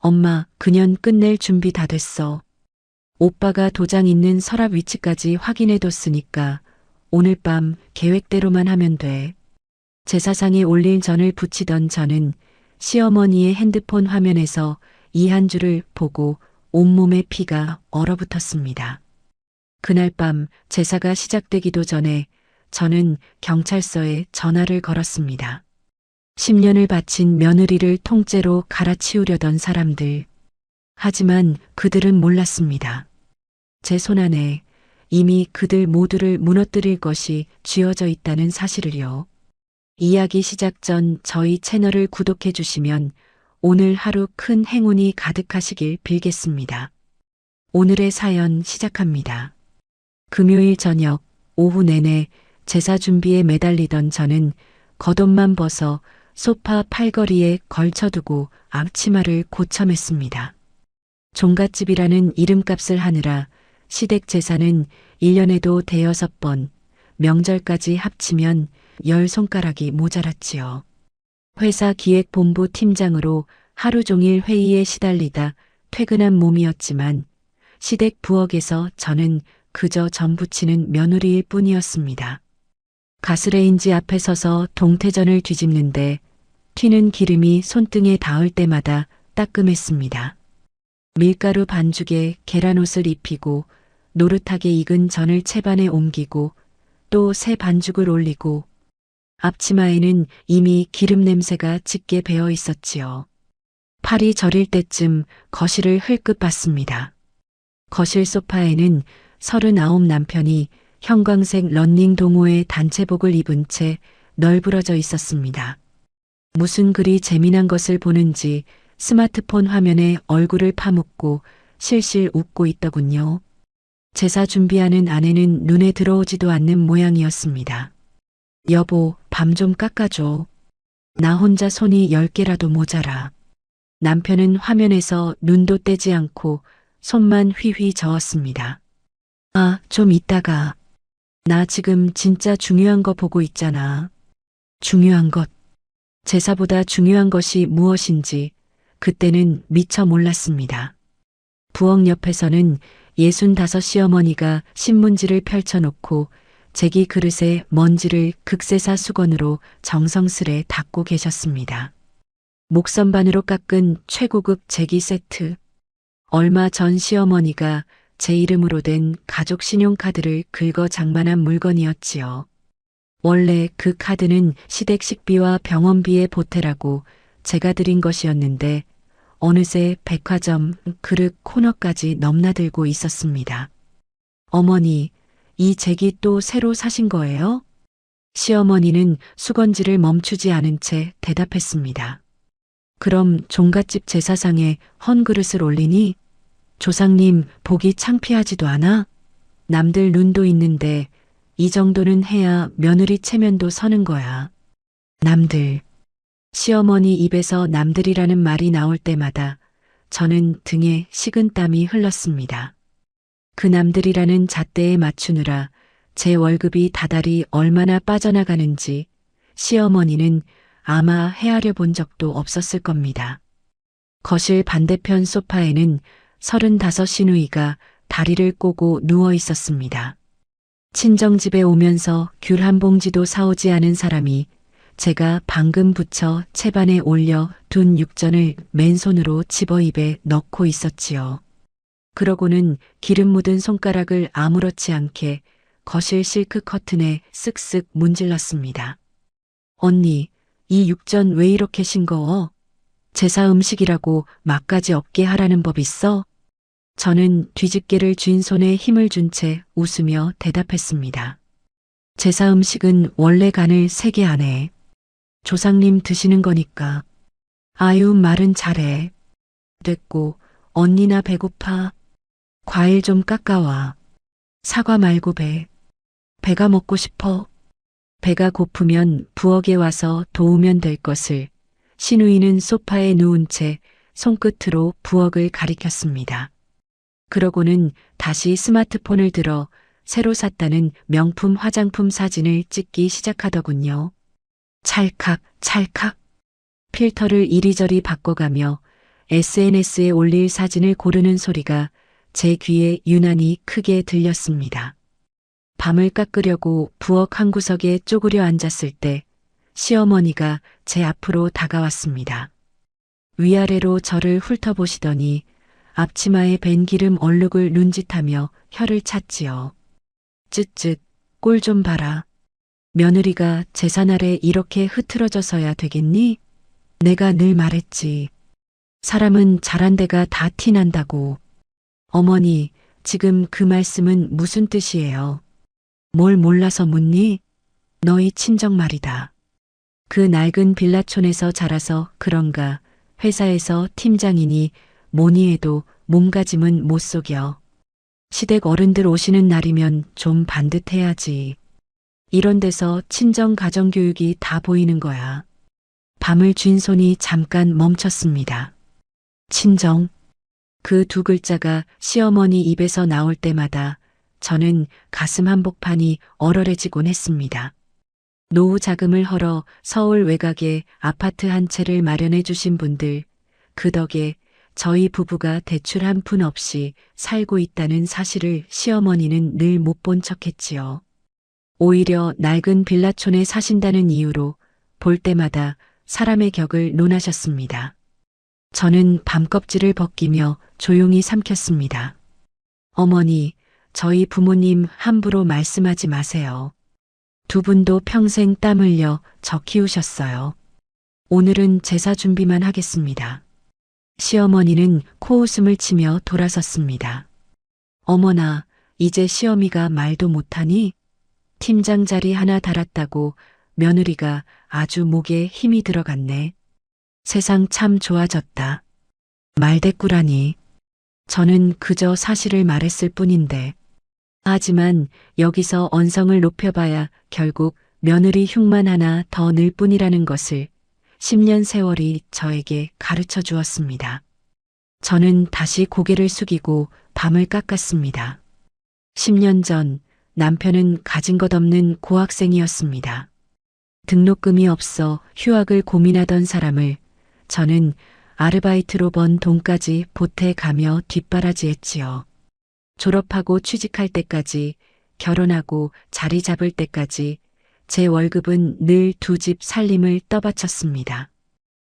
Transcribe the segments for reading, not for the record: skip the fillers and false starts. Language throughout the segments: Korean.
엄마, 그년 끝낼 준비 다 됐어. 오빠가 도장 있는 서랍 위치까지 확인해뒀으니까 오늘 밤 계획대로만 하면 돼. 제사상에 올릴 전을 붙이던 저는 시어머니의 핸드폰 화면에서 이 한 줄을 보고 온몸에 피가 얼어붙었습니다. 그날 밤 제사가 시작되기도 전에 저는 경찰서에 전화를 걸었습니다. 10년을 바친 며느리를 통째로 갈아치우려던 사람들. 하지만 그들은 몰랐습니다. 제 손안에 이미 그들 모두를 무너뜨릴 것이 쥐어져 있다는 사실을요. 이야기 시작 전 저희 채널을 구독해 주시면 오늘 하루 큰 행운이 가득하시길 빌겠습니다. 오늘의 사연 시작합니다. 금요일 저녁 오후 내내 제사 준비에 매달리던 저는 겉옷만 벗어 소파 팔걸이에 걸쳐두고 앞치마를 고참했습니다. 종갓집이라는 이름값을 하느라 시댁 제사는 1년에도 대여섯 번, 명절까지 합치면 10손가락이 모자랐지요. 회사 기획본부 팀장으로 하루 종일 회의에 시달리다 퇴근한 몸이었지만 시댁 부엌에서 저는 그저 전 부치는 며느리일 뿐이었습니다. 가스레인지 앞에 서서 동태전을 뒤집는데 튀는 기름이 손등에 닿을 때마다 따끔했습니다. 밀가루 반죽에 계란옷을 입히고 노릇하게 익은 전을 채반에 옮기고 또 새 반죽을 올리고 앞치마에는 이미 기름 냄새가 짙게 배어 있었지요. 팔이 저릴 때쯤 거실을 흘끗 봤습니다. 거실 소파에는 39 남편이 형광색 러닝 동호회 단체복을 입은 채 널브러져 있었습니다. 무슨 그리 재미난 것을 보는지 스마트폰 화면에 얼굴을 파묻고 실실 웃고 있더군요. 제사 준비하는 아내는 눈에 들어오지도 않는 모양이었습니다. 여보, 밤 좀 깎아줘. 나 혼자 손이 10개라도 모자라. 남편은 화면에서 눈도 떼지 않고 손만 휘휘 저었습니다. 아, 좀 이따가. 나 지금 진짜 중요한 거 보고 있잖아. 중요한 것. 제사보다 중요한 것이 무엇인지 그때는 미처 몰랐습니다. 부엌 옆에서는 65 시어머니가 신문지를 펼쳐놓고 제기 그릇에 먼지를 극세사 수건으로 정성스레 닦고 계셨습니다. 목선반으로 깎은 최고급 제기 세트. 얼마 전 시어머니가 제 이름으로 된 가족 신용카드를 긁어 장만한 물건이었지요. 원래 그 카드는 시댁 식비와 병원비에 보태라고 제가 드린 것이었는데 어느새 백화점 그릇 코너까지 넘나들고 있었습니다. 어머니, 이 제기 또 새로 사신 거예요? 시어머니는 수건질을 멈추지 않은 채 대답했습니다. 그럼 종갓집 제사상에 헌 그릇을 올리니? 조상님 보기 창피하지도 않아? 남들 눈도 있는데 이 정도는 해야 며느리 체면도 서는 거야. 남들. 시어머니 입에서 남들이라는 말이 나올 때마다 저는 등에 식은땀이 흘렀습니다. 그 남들이라는 잣대에 맞추느라 제 월급이 다달이 얼마나 빠져나가는지 시어머니는 아마 헤아려 본 적도 없었을 겁니다. 거실 반대편 소파에는 35 시누이가 다리를 꼬고 누워 있었습니다. 친정집에 오면서 귤 한 봉지도 사오지 않은 사람이 제가 방금 부쳐 채반에 올려 둔 육전을 맨손으로 집어 입에 넣고 있었지요. 그러고는 기름 묻은 손가락을 아무렇지 않게 거실 실크 커튼에 쓱쓱 문질렀습니다. 언니, 이 육전 왜 이렇게 싱거워? 제사 음식이라고 맛까지 없게 하라는 법 있어? 저는 뒤집개를 쥔 손에 힘을 준 채 웃으며 대답했습니다. 제사 음식은 원래 간을 세게 안 해. 조상님 드시는 거니까. 아유, 말은 잘해. 됐고, 언니 나 배고파. 과일 좀 깎아와. 사과 말고 배가 먹고 싶어. 배가 고프면 부엌에 와서 도우면 될 것을 시누이는 소파에 누운 채 손끝으로 부엌을 가리켰습니다. 그러고는 다시 스마트폰을 들어 새로 샀다는 명품 화장품 사진을 찍기 시작하더군요. 찰칵 찰칵 필터를 이리저리 바꿔가며 SNS에 올릴 사진을 고르는 소리가 제 귀에 유난히 크게 들렸습니다. 밤을 깎으려고 부엌 한 구석에 쪼그려 앉았을 때 시어머니가 제 앞으로 다가왔습니다. 위아래로 저를 훑어보시더니 앞치마에 밴 기름 얼룩을 눈짓하며 혀를 찼지요. 쯧쯧, 꼴 좀 봐라. 며느리가 재산 아래 이렇게 흐트러져서야 되겠니? 내가 늘 말했지. 사람은 잘한 데가 다 티난다고. 어머니, 지금 그 말씀은 무슨 뜻이에요? 뭘 몰라서 묻니? 너희 친정 말이다. 그 낡은 빌라촌에서 자라서 그런가 회사에서 팀장이니 뭐니 해도 몸가짐은 못 속여. 시댁 어른들 오시는 날이면 좀 반듯해야지. 이런 데서 친정 가정교육이 다 보이는 거야. 밤을 쥔 손이 잠깐 멈췄습니다. 친정. 그 두 글자가 시어머니 입에서 나올 때마다 저는 가슴 한복판이 얼얼해지곤 했습니다. 노후 자금을 헐어 서울 외곽에 아파트 한 채를 마련해 주신 분들, 그 덕에 저희 부부가 대출 한 푼 없이 살고 있다는 사실을 시어머니는 늘 못 본 척했지요. 오히려 낡은 빌라촌에 사신다는 이유로 볼 때마다 사람의 격을 논하셨습니다. 저는 밤껍질을 벗기며 조용히 삼켰습니다. 어머니, 저희 부모님 함부로 말씀하지 마세요. 두 분도 평생 땀 흘려 저 키우셨어요. 오늘은 제사 준비만 하겠습니다. 시어머니는 코웃음을 치며 돌아섰습니다. 어머나, 이제 시어미가 말도 못하니? 팀장 자리 하나 달았다고 며느리가 아주 목에 힘이 들어갔네. 세상 참 좋아졌다. 말대꾸라니. 저는 그저 사실을 말했을 뿐인데. 하지만 여기서 언성을 높여봐야 결국 며느리 흉만 하나 더 늘 뿐이라는 것을 10년 세월이 저에게 가르쳐 주었습니다. 저는 다시 고개를 숙이고 밤을 깎았습니다. 10년 전 남편은 가진 것 없는 고학생이었습니다. 등록금이 없어 휴학을 고민하던 사람을 저는 아르바이트로 번 돈까지 보태가며 뒷바라지했지요. 졸업하고 취직할 때까지, 결혼하고 자리 잡을 때까지 제 월급은 늘 두 집 살림을 떠받쳤습니다.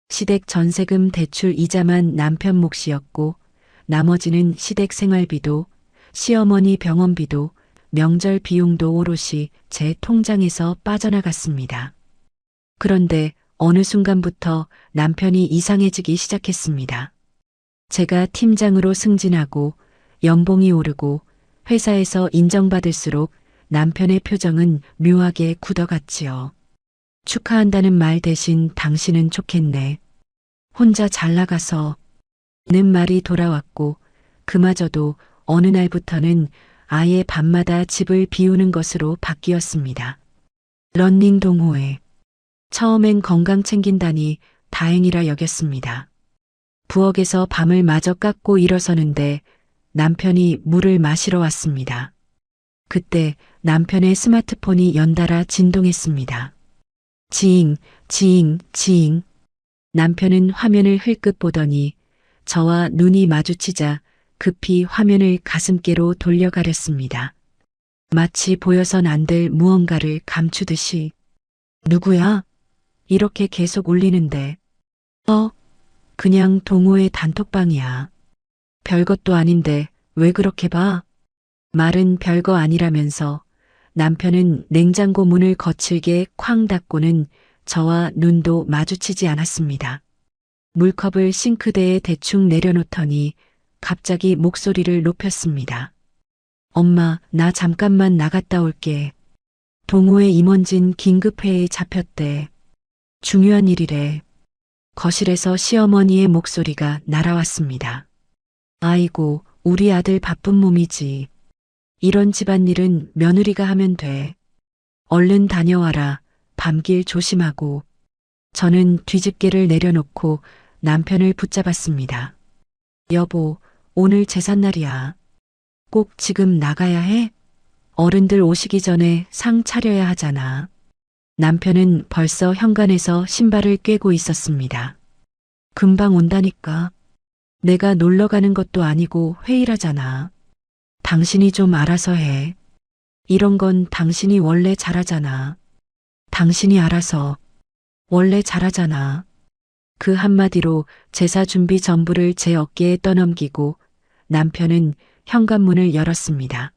시댁 전세금 대출 이자만 남편 몫이었고 나머지는 시댁 생활비도 시어머니 병원비도 명절 비용도 오롯이 제 통장에서 빠져나갔습니다. 그런데 어느 순간부터 남편이 이상해지기 시작했습니다. 제가 팀장으로 승진하고 연봉이 오르고 회사에서 인정받을수록 남편의 표정은 묘하게 굳어갔지요. 축하한다는 말 대신 당신은 좋겠네. 혼자 잘 나가서 는 말이 돌아왔고 그마저도 어느 날부터는 아예 밤마다 집을 비우는 것으로 바뀌었습니다. 런닝 동호회. 처음엔 건강 챙긴다니 다행이라 여겼습니다. 부엌에서 밤을 마저 깎고 일어서는데 남편이 물을 마시러 왔습니다. 그때 남편의 스마트폰이 연달아 진동했습니다. 지잉, 지잉, 지잉. 남편은 화면을 흘끗 보더니 저와 눈이 마주치자 급히 화면을 가슴께로 돌려가렸습니다. 마치 보여선 안 될 무언가를 감추듯이. 누구야? 이렇게 계속 울리는데. 그냥 동호회 단톡방이야. 별것도 아닌데 왜 그렇게 봐? 말은 별거 아니라면서 남편은 냉장고 문을 거칠게 쾅 닫고는 저와 눈도 마주치지 않았습니다. 물컵을 싱크대에 대충 내려놓더니 갑자기 목소리를 높였습니다. 엄마, 나 잠깐만 나갔다 올게. 동호회 임원진 긴급회의에 잡혔대. 중요한 일이래. 거실에서 시어머니의 목소리가 날아왔습니다. 아이고, 우리 아들 바쁜 몸이지. 이런 집안일은 며느리가 하면 돼. 얼른 다녀와라. 밤길 조심하고. 저는 뒤집개를 내려놓고 남편을 붙잡았습니다. 여보, 오늘 제삿날이야. 꼭 지금 나가야 해? 어른들 오시기 전에 상 차려야 하잖아. 남편은 벌써 현관에서 신발을 꿰고 있었습니다. 금방 온다니까. 내가 놀러 가는 것도 아니고 회의라잖아. 당신이 좀 알아서 해. 이런 건 당신이 원래 잘하잖아. 당신이 알아서 원래 잘하잖아. 그 한마디로 제사 준비 전부를 제 어깨에 떠넘기고 남편은 현관문을 열었습니다.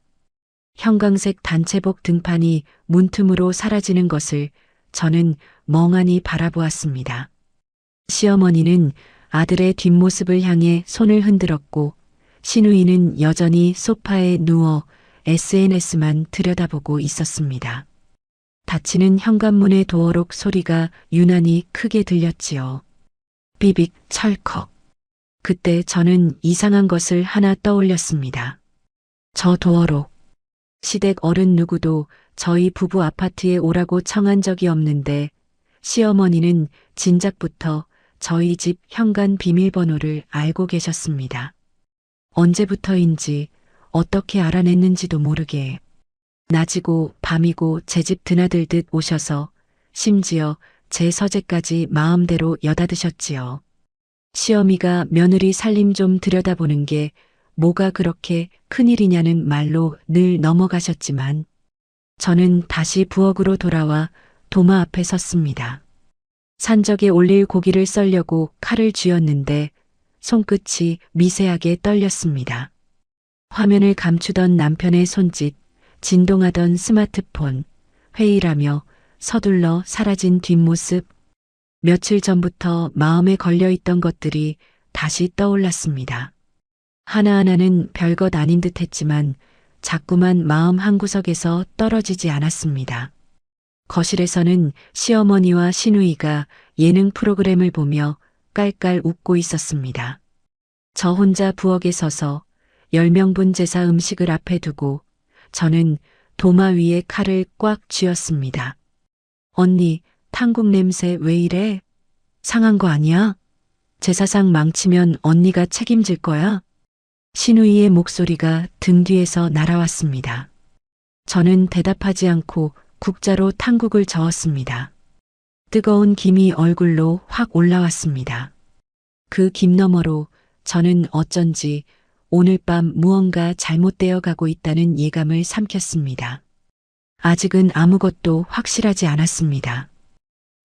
형광색 단체복 등판이 문틈으로 사라지는 것을 저는 멍하니 바라보았습니다. 시어머니는 아들의 뒷모습을 향해 손을 흔들었고 시누이는 여전히 소파에 누워 SNS만 들여다보고 있었습니다. 닫히는 현관문의 도어록 소리가 유난히 크게 들렸지요. 삐빅 철컥. 그때 저는 이상한 것을 하나 떠올렸습니다. 저 도어록. 시댁 어른 누구도 저희 부부 아파트에 오라고 청한 적이 없는데 시어머니는 진작부터 저희 집 현관 비밀번호를 알고 계셨습니다. 언제부터인지 어떻게 알아냈는지도 모르게 낮이고 밤이고 제 집 드나들듯 오셔서 심지어 제 서재까지 마음대로 여닫으셨지요. 시어미가 며느리 살림 좀 들여다보는 게 뭐가 그렇게 큰일이냐는 말로 늘 넘어가셨지만 저는 다시 부엌으로 돌아와 도마 앞에 섰습니다. 산적에 올릴 고기를 썰려고 칼을 쥐었는데 손끝이 미세하게 떨렸습니다. 화면을 감추던 남편의 손짓, 진동하던 스마트폰, 회의라며 서둘러 사라진 뒷모습, 며칠 전부터 마음에 걸려있던 것들이 다시 떠올랐습니다. 하나하나는 별것 아닌 듯 했지만 자꾸만 마음 한구석에서 떨어지지 않았습니다. 거실에서는 시어머니와 시누이가 예능 프로그램을 보며 깔깔 웃고 있었습니다. 저 혼자 부엌에 서서 10명분 제사 음식을 앞에 두고 저는 도마 위에 칼을 꽉 쥐었습니다. 언니, 탕국 냄새 왜 이래? 상한 거 아니야? 제사상 망치면 언니가 책임질 거야? 시누이의 목소리가 등 뒤에서 날아왔습니다. 저는 대답하지 않고 국자로 탕국을 저었습니다. 뜨거운 김이 얼굴로 확 올라왔습니다. 그 김 너머로 저는 어쩐지 오늘 밤 무언가 잘못되어 가고 있다는 예감을 삼켰습니다. 아직은 아무것도 확실하지 않았습니다.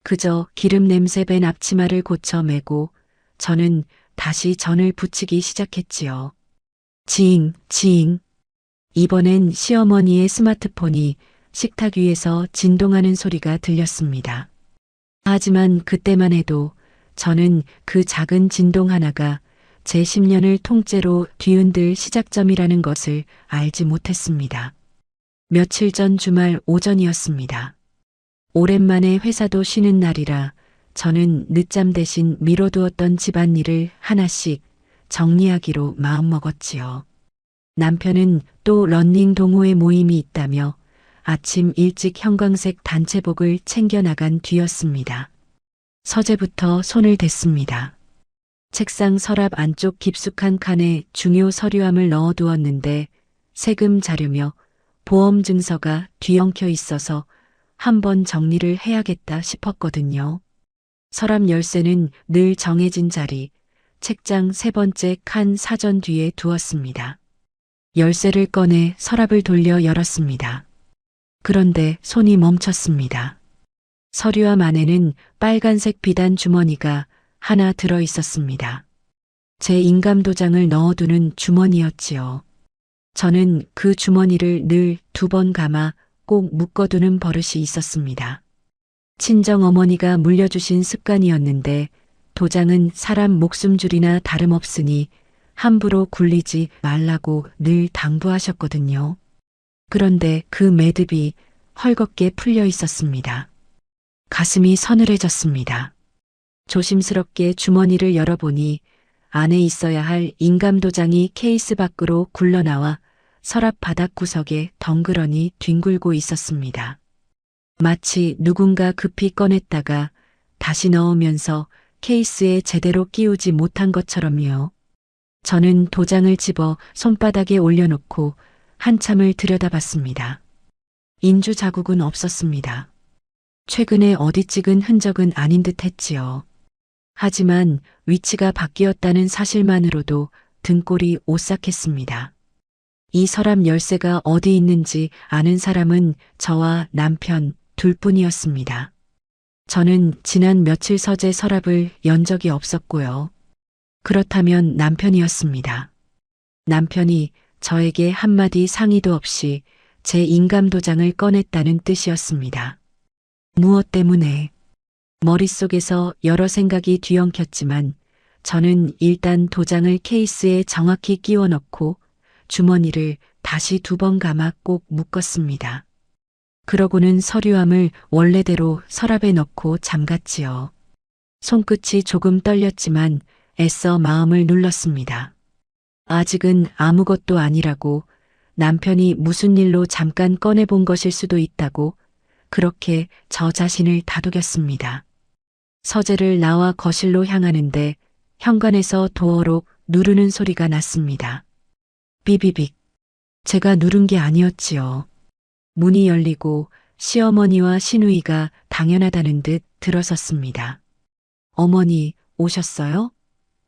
그저 기름 냄새 밴 앞치마를 고쳐 매고 저는 다시 전을 붙이기 시작했지요. 지잉, 지잉. 이번엔 시어머니의 스마트폰이 식탁 위에서 진동하는 소리가 들렸습니다. 하지만 그때만 해도 저는 그 작은 진동 하나가 제 10년을 통째로 뒤흔들 시작점이라는 것을 알지 못했습니다. 며칠 전 주말 오전이었습니다. 오랜만에 회사도 쉬는 날이라 저는 늦잠 대신 미뤄두었던 집안일을 하나씩 정리하기로 마음먹었지요. 남편은 또 러닝 동호회 모임이 있다며 아침 일찍 형광색 단체복을 챙겨 나간 뒤였습니다. 서재부터 손을 댔습니다. 책상 서랍 안쪽 깊숙한 칸에 중요 서류함을 넣어두었는데 세금 자료며 보험 증서가 뒤엉켜 있어서 한번 정리를 해야겠다 싶었거든요. 서랍 열쇠는 늘 정해진 자리, 책장 세 번째 칸 사전 뒤에 두었습니다. 열쇠를 꺼내 서랍을 돌려 열었습니다. 그런데 손이 멈췄습니다. 서류함 안에는 빨간색 비단 주머니가 하나 들어 있었습니다. 제 인감도장을 넣어두는 주머니였지요. 저는 그 주머니를 늘 2번 감아 꼭 묶어두는 버릇이 있었습니다. 친정어머니가 물려주신 습관이었는데 도장은 사람 목숨줄이나 다름없으니 함부로 굴리지 말라고 늘 당부하셨거든요. 그런데 그 매듭이 헐겁게 풀려 있었습니다. 가슴이 서늘해졌습니다. 조심스럽게 주머니를 열어보니 안에 있어야 할 인감도장이 케이스 밖으로 굴러나와 서랍 바닥 구석에 덩그러니 뒹굴고 있었습니다. 마치 누군가 급히 꺼냈다가 다시 넣으면서 케이스에 제대로 끼우지 못한 것처럼요. 저는 도장을 집어 손바닥에 올려놓고 한참을 들여다봤습니다. 인주 자국은 없었습니다. 최근에 어디 찍은 흔적은 아닌 듯 했지요. 하지만 위치가 바뀌었다는 사실만으로도 등골이 오싹했습니다. 이 서랍 열쇠가 어디 있는지 아는 사람은 저와 남편 둘뿐이었습니다. 저는 지난 며칠 서재 서랍을 연 적이 없었고요. 그렇다면 남편이었습니다. 남편이 저에게 한마디 상의도 없이 제 인감도장을 꺼냈다는 뜻이었습니다. 무엇 때문에? 머릿속에서 여러 생각이 뒤엉켰지만 저는 일단 도장을 케이스에 정확히 끼워 넣고 주머니를 다시 2번 감아 꼭 묶었습니다. 그러고는 서류함을 원래대로 서랍에 넣고 잠갔지요. 손끝이 조금 떨렸지만 애써 마음을 눌렀습니다. 아직은 아무것도 아니라고, 남편이 무슨 일로 잠깐 꺼내본 것일 수도 있다고 그렇게 저 자신을 다독였습니다. 서재를 나와 거실로 향하는데 현관에서 도어록 누르는 소리가 났습니다. 비비빅. 제가 누른 게 아니었지요. 문이 열리고 시어머니와 시누이가 당연하다는 듯 들어섰습니다. 어머니, 오셨어요?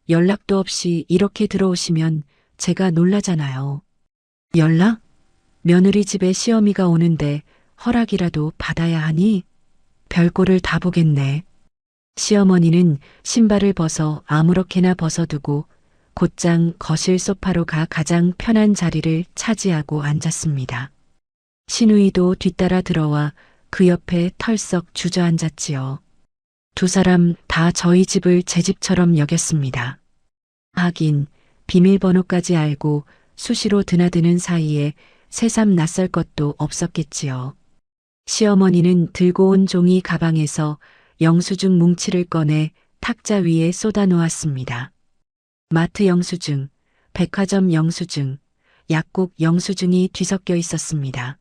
연락도 없이 이렇게 들어오시면 제가 놀라잖아요. 연락? 며느리 집에 시어미가 오는데 허락이라도 받아야 하니? 별꼴을 다 보겠네. 시어머니는 신발을 벗어 아무렇게나 벗어두고 곧장 거실 소파로 가 가장 편한 자리를 차지하고 앉았습니다. 시누이도 뒤따라 들어와 그 옆에 털썩 주저앉았지요. 2 사람 다 저희 집을 제 집처럼 여겼습니다. 하긴 비밀번호까지 알고 수시로 드나드는 사이에 새삼 낯설 것도 없었겠지요. 시어머니는 들고 온 종이 가방에서 영수증 뭉치를 꺼내 탁자 위에 쏟아 놓았습니다. 마트 영수증, 백화점 영수증, 약국 영수증이 뒤섞여 있었습니다.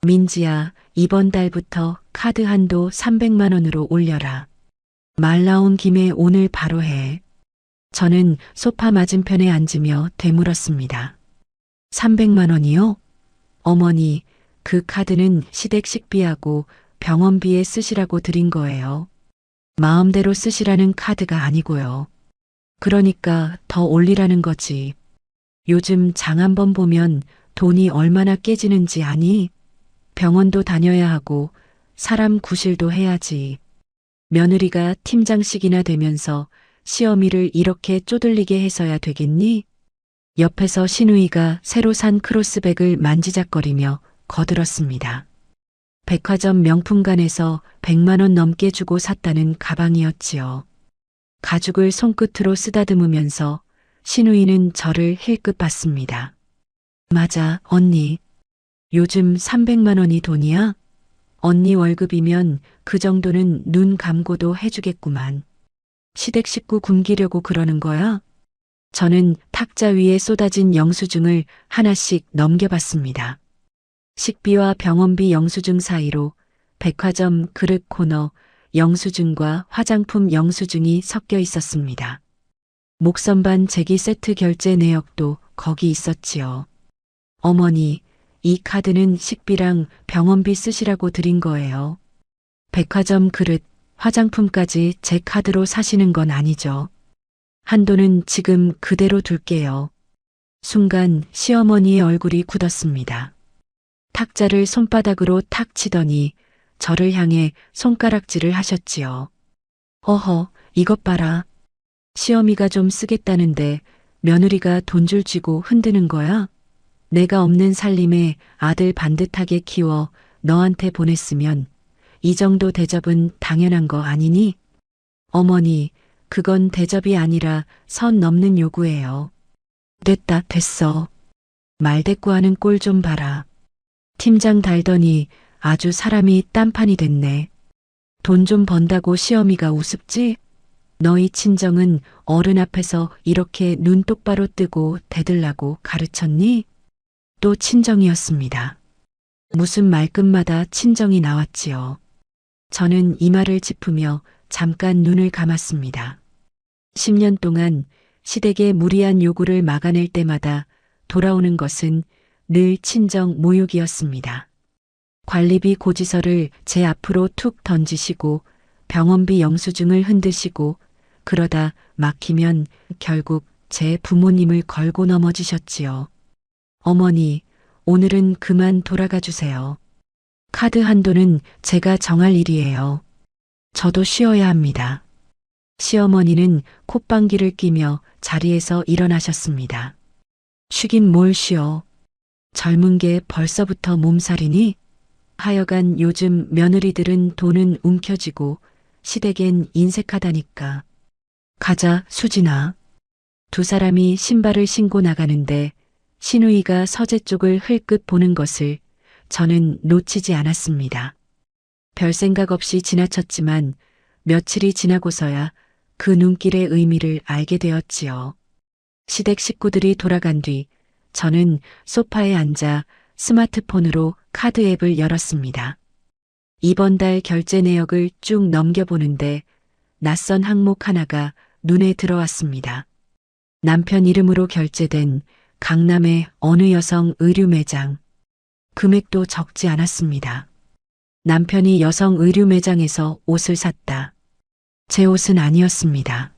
민지야, 이번 달부터 카드 한도 300만 원으로 올려라. 말 나온 김에 오늘 바로 해. 저는 소파 맞은편에 앉으며 되물었습니다. 300만 원이요? 어머니, 그 카드는 시댁 식비하고 병원비에 쓰시라고 드린 거예요. 마음대로 쓰시라는 카드가 아니고요. 그러니까 더 올리라는 거지. 요즘 장 한 번 보면 돈이 얼마나 깨지는지 아니? 병원도 다녀야 하고 사람 구실도 해야지. 며느리가 팀장식이나 되면서 시어미를 이렇게 쪼들리게 해서야 되겠니? 옆에서 시누이가 새로 산 크로스백을 만지작거리며 거들었습니다. 백화점 명품관에서 100만 원 넘게 주고 샀다는 가방이었지요. 가죽을 손끝으로 쓰다듬으면서 시누이는 저를 힐끗 봤습니다. 맞아, 언니. 요즘 300만 원이 돈이야? 언니 월급이면 그 정도는 눈 감고도 해주겠구만. 시댁 식구 굶기려고 그러는 거야? 저는 탁자 위에 쏟아진 영수증을 하나씩 넘겨봤습니다. 식비와 병원비 영수증 사이로 백화점 그릇 코너 영수증과 화장품 영수증이 섞여 있었습니다. 목선반 제기 세트 결제 내역도 거기 있었지요. 어머니, 이 카드는 식비랑 병원비 쓰시라고 드린 거예요. 백화점 그릇, 화장품까지 제 카드로 사시는 건 아니죠. 한도는 지금 그대로 둘게요. 순간 시어머니의 얼굴이 굳었습니다. 탁자를 손바닥으로 탁 치더니 저를 향해 손가락질을 하셨지요. 어허, 이것 봐라. 시어미가 좀 쓰겠다는데 며느리가 돈 줄 쥐고 흔드는 거야? 내가 없는 살림에 아들 반듯하게 키워 너한테 보냈으면 이 정도 대접은 당연한 거 아니니? 어머니, 그건 대접이 아니라 선 넘는 요구예요. 됐다, 됐어. 말대꾸하는 꼴 좀 봐라. 팀장 달더니 아주 사람이 딴판이 됐네. 돈 좀 번다고 시어미가 우습지? 너희 친정은 어른 앞에서 이렇게 눈 똑바로 뜨고 대들라고 가르쳤니? 또 친정이었습니다. 무슨 말끝마다 친정이 나왔지요. 저는 이마를 짚으며 잠깐 눈을 감았습니다. 10년 동안 시댁의 무리한 요구를 막아낼 때마다 돌아오는 것은 늘 친정 모욕이었습니다. 관리비 고지서를 제 앞으로 툭 던지시고 병원비 영수증을 흔드시고 그러다 막히면 결국 제 부모님을 걸고 넘어지셨지요. 어머니, 오늘은 그만 돌아가 주세요. 카드 한도는 제가 정할 일이에요. 저도 쉬어야 합니다. 시어머니는 콧방귀를 끼며 자리에서 일어나셨습니다. 쉬긴 뭘 쉬어. 젊은 게 벌써부터 몸살이니? 하여간 요즘 며느리들은 돈은 움켜쥐고 시댁엔 인색하다니까. 가자, 수진아. 두 사람이 신발을 신고 나가는데 신우이가 서재 쪽을 흘끗 보는 것을 저는 놓치지 않았습니다. 별 생각 없이 지나쳤지만 며칠이 지나고서야 그 눈길의 의미를 알게 되었지요. 시댁 식구들이 돌아간 뒤 저는 소파에 앉아 스마트폰으로 카드 앱을 열었습니다. 이번 달 결제 내역을 쭉 넘겨보는데 낯선 항목 하나가 눈에 들어왔습니다. 남편 이름으로 결제된 강남의 어느 여성 의류 매장. 금액도 적지 않았습니다. 남편이 여성 의류 매장에서 옷을 샀다. 제 옷은 아니었습니다.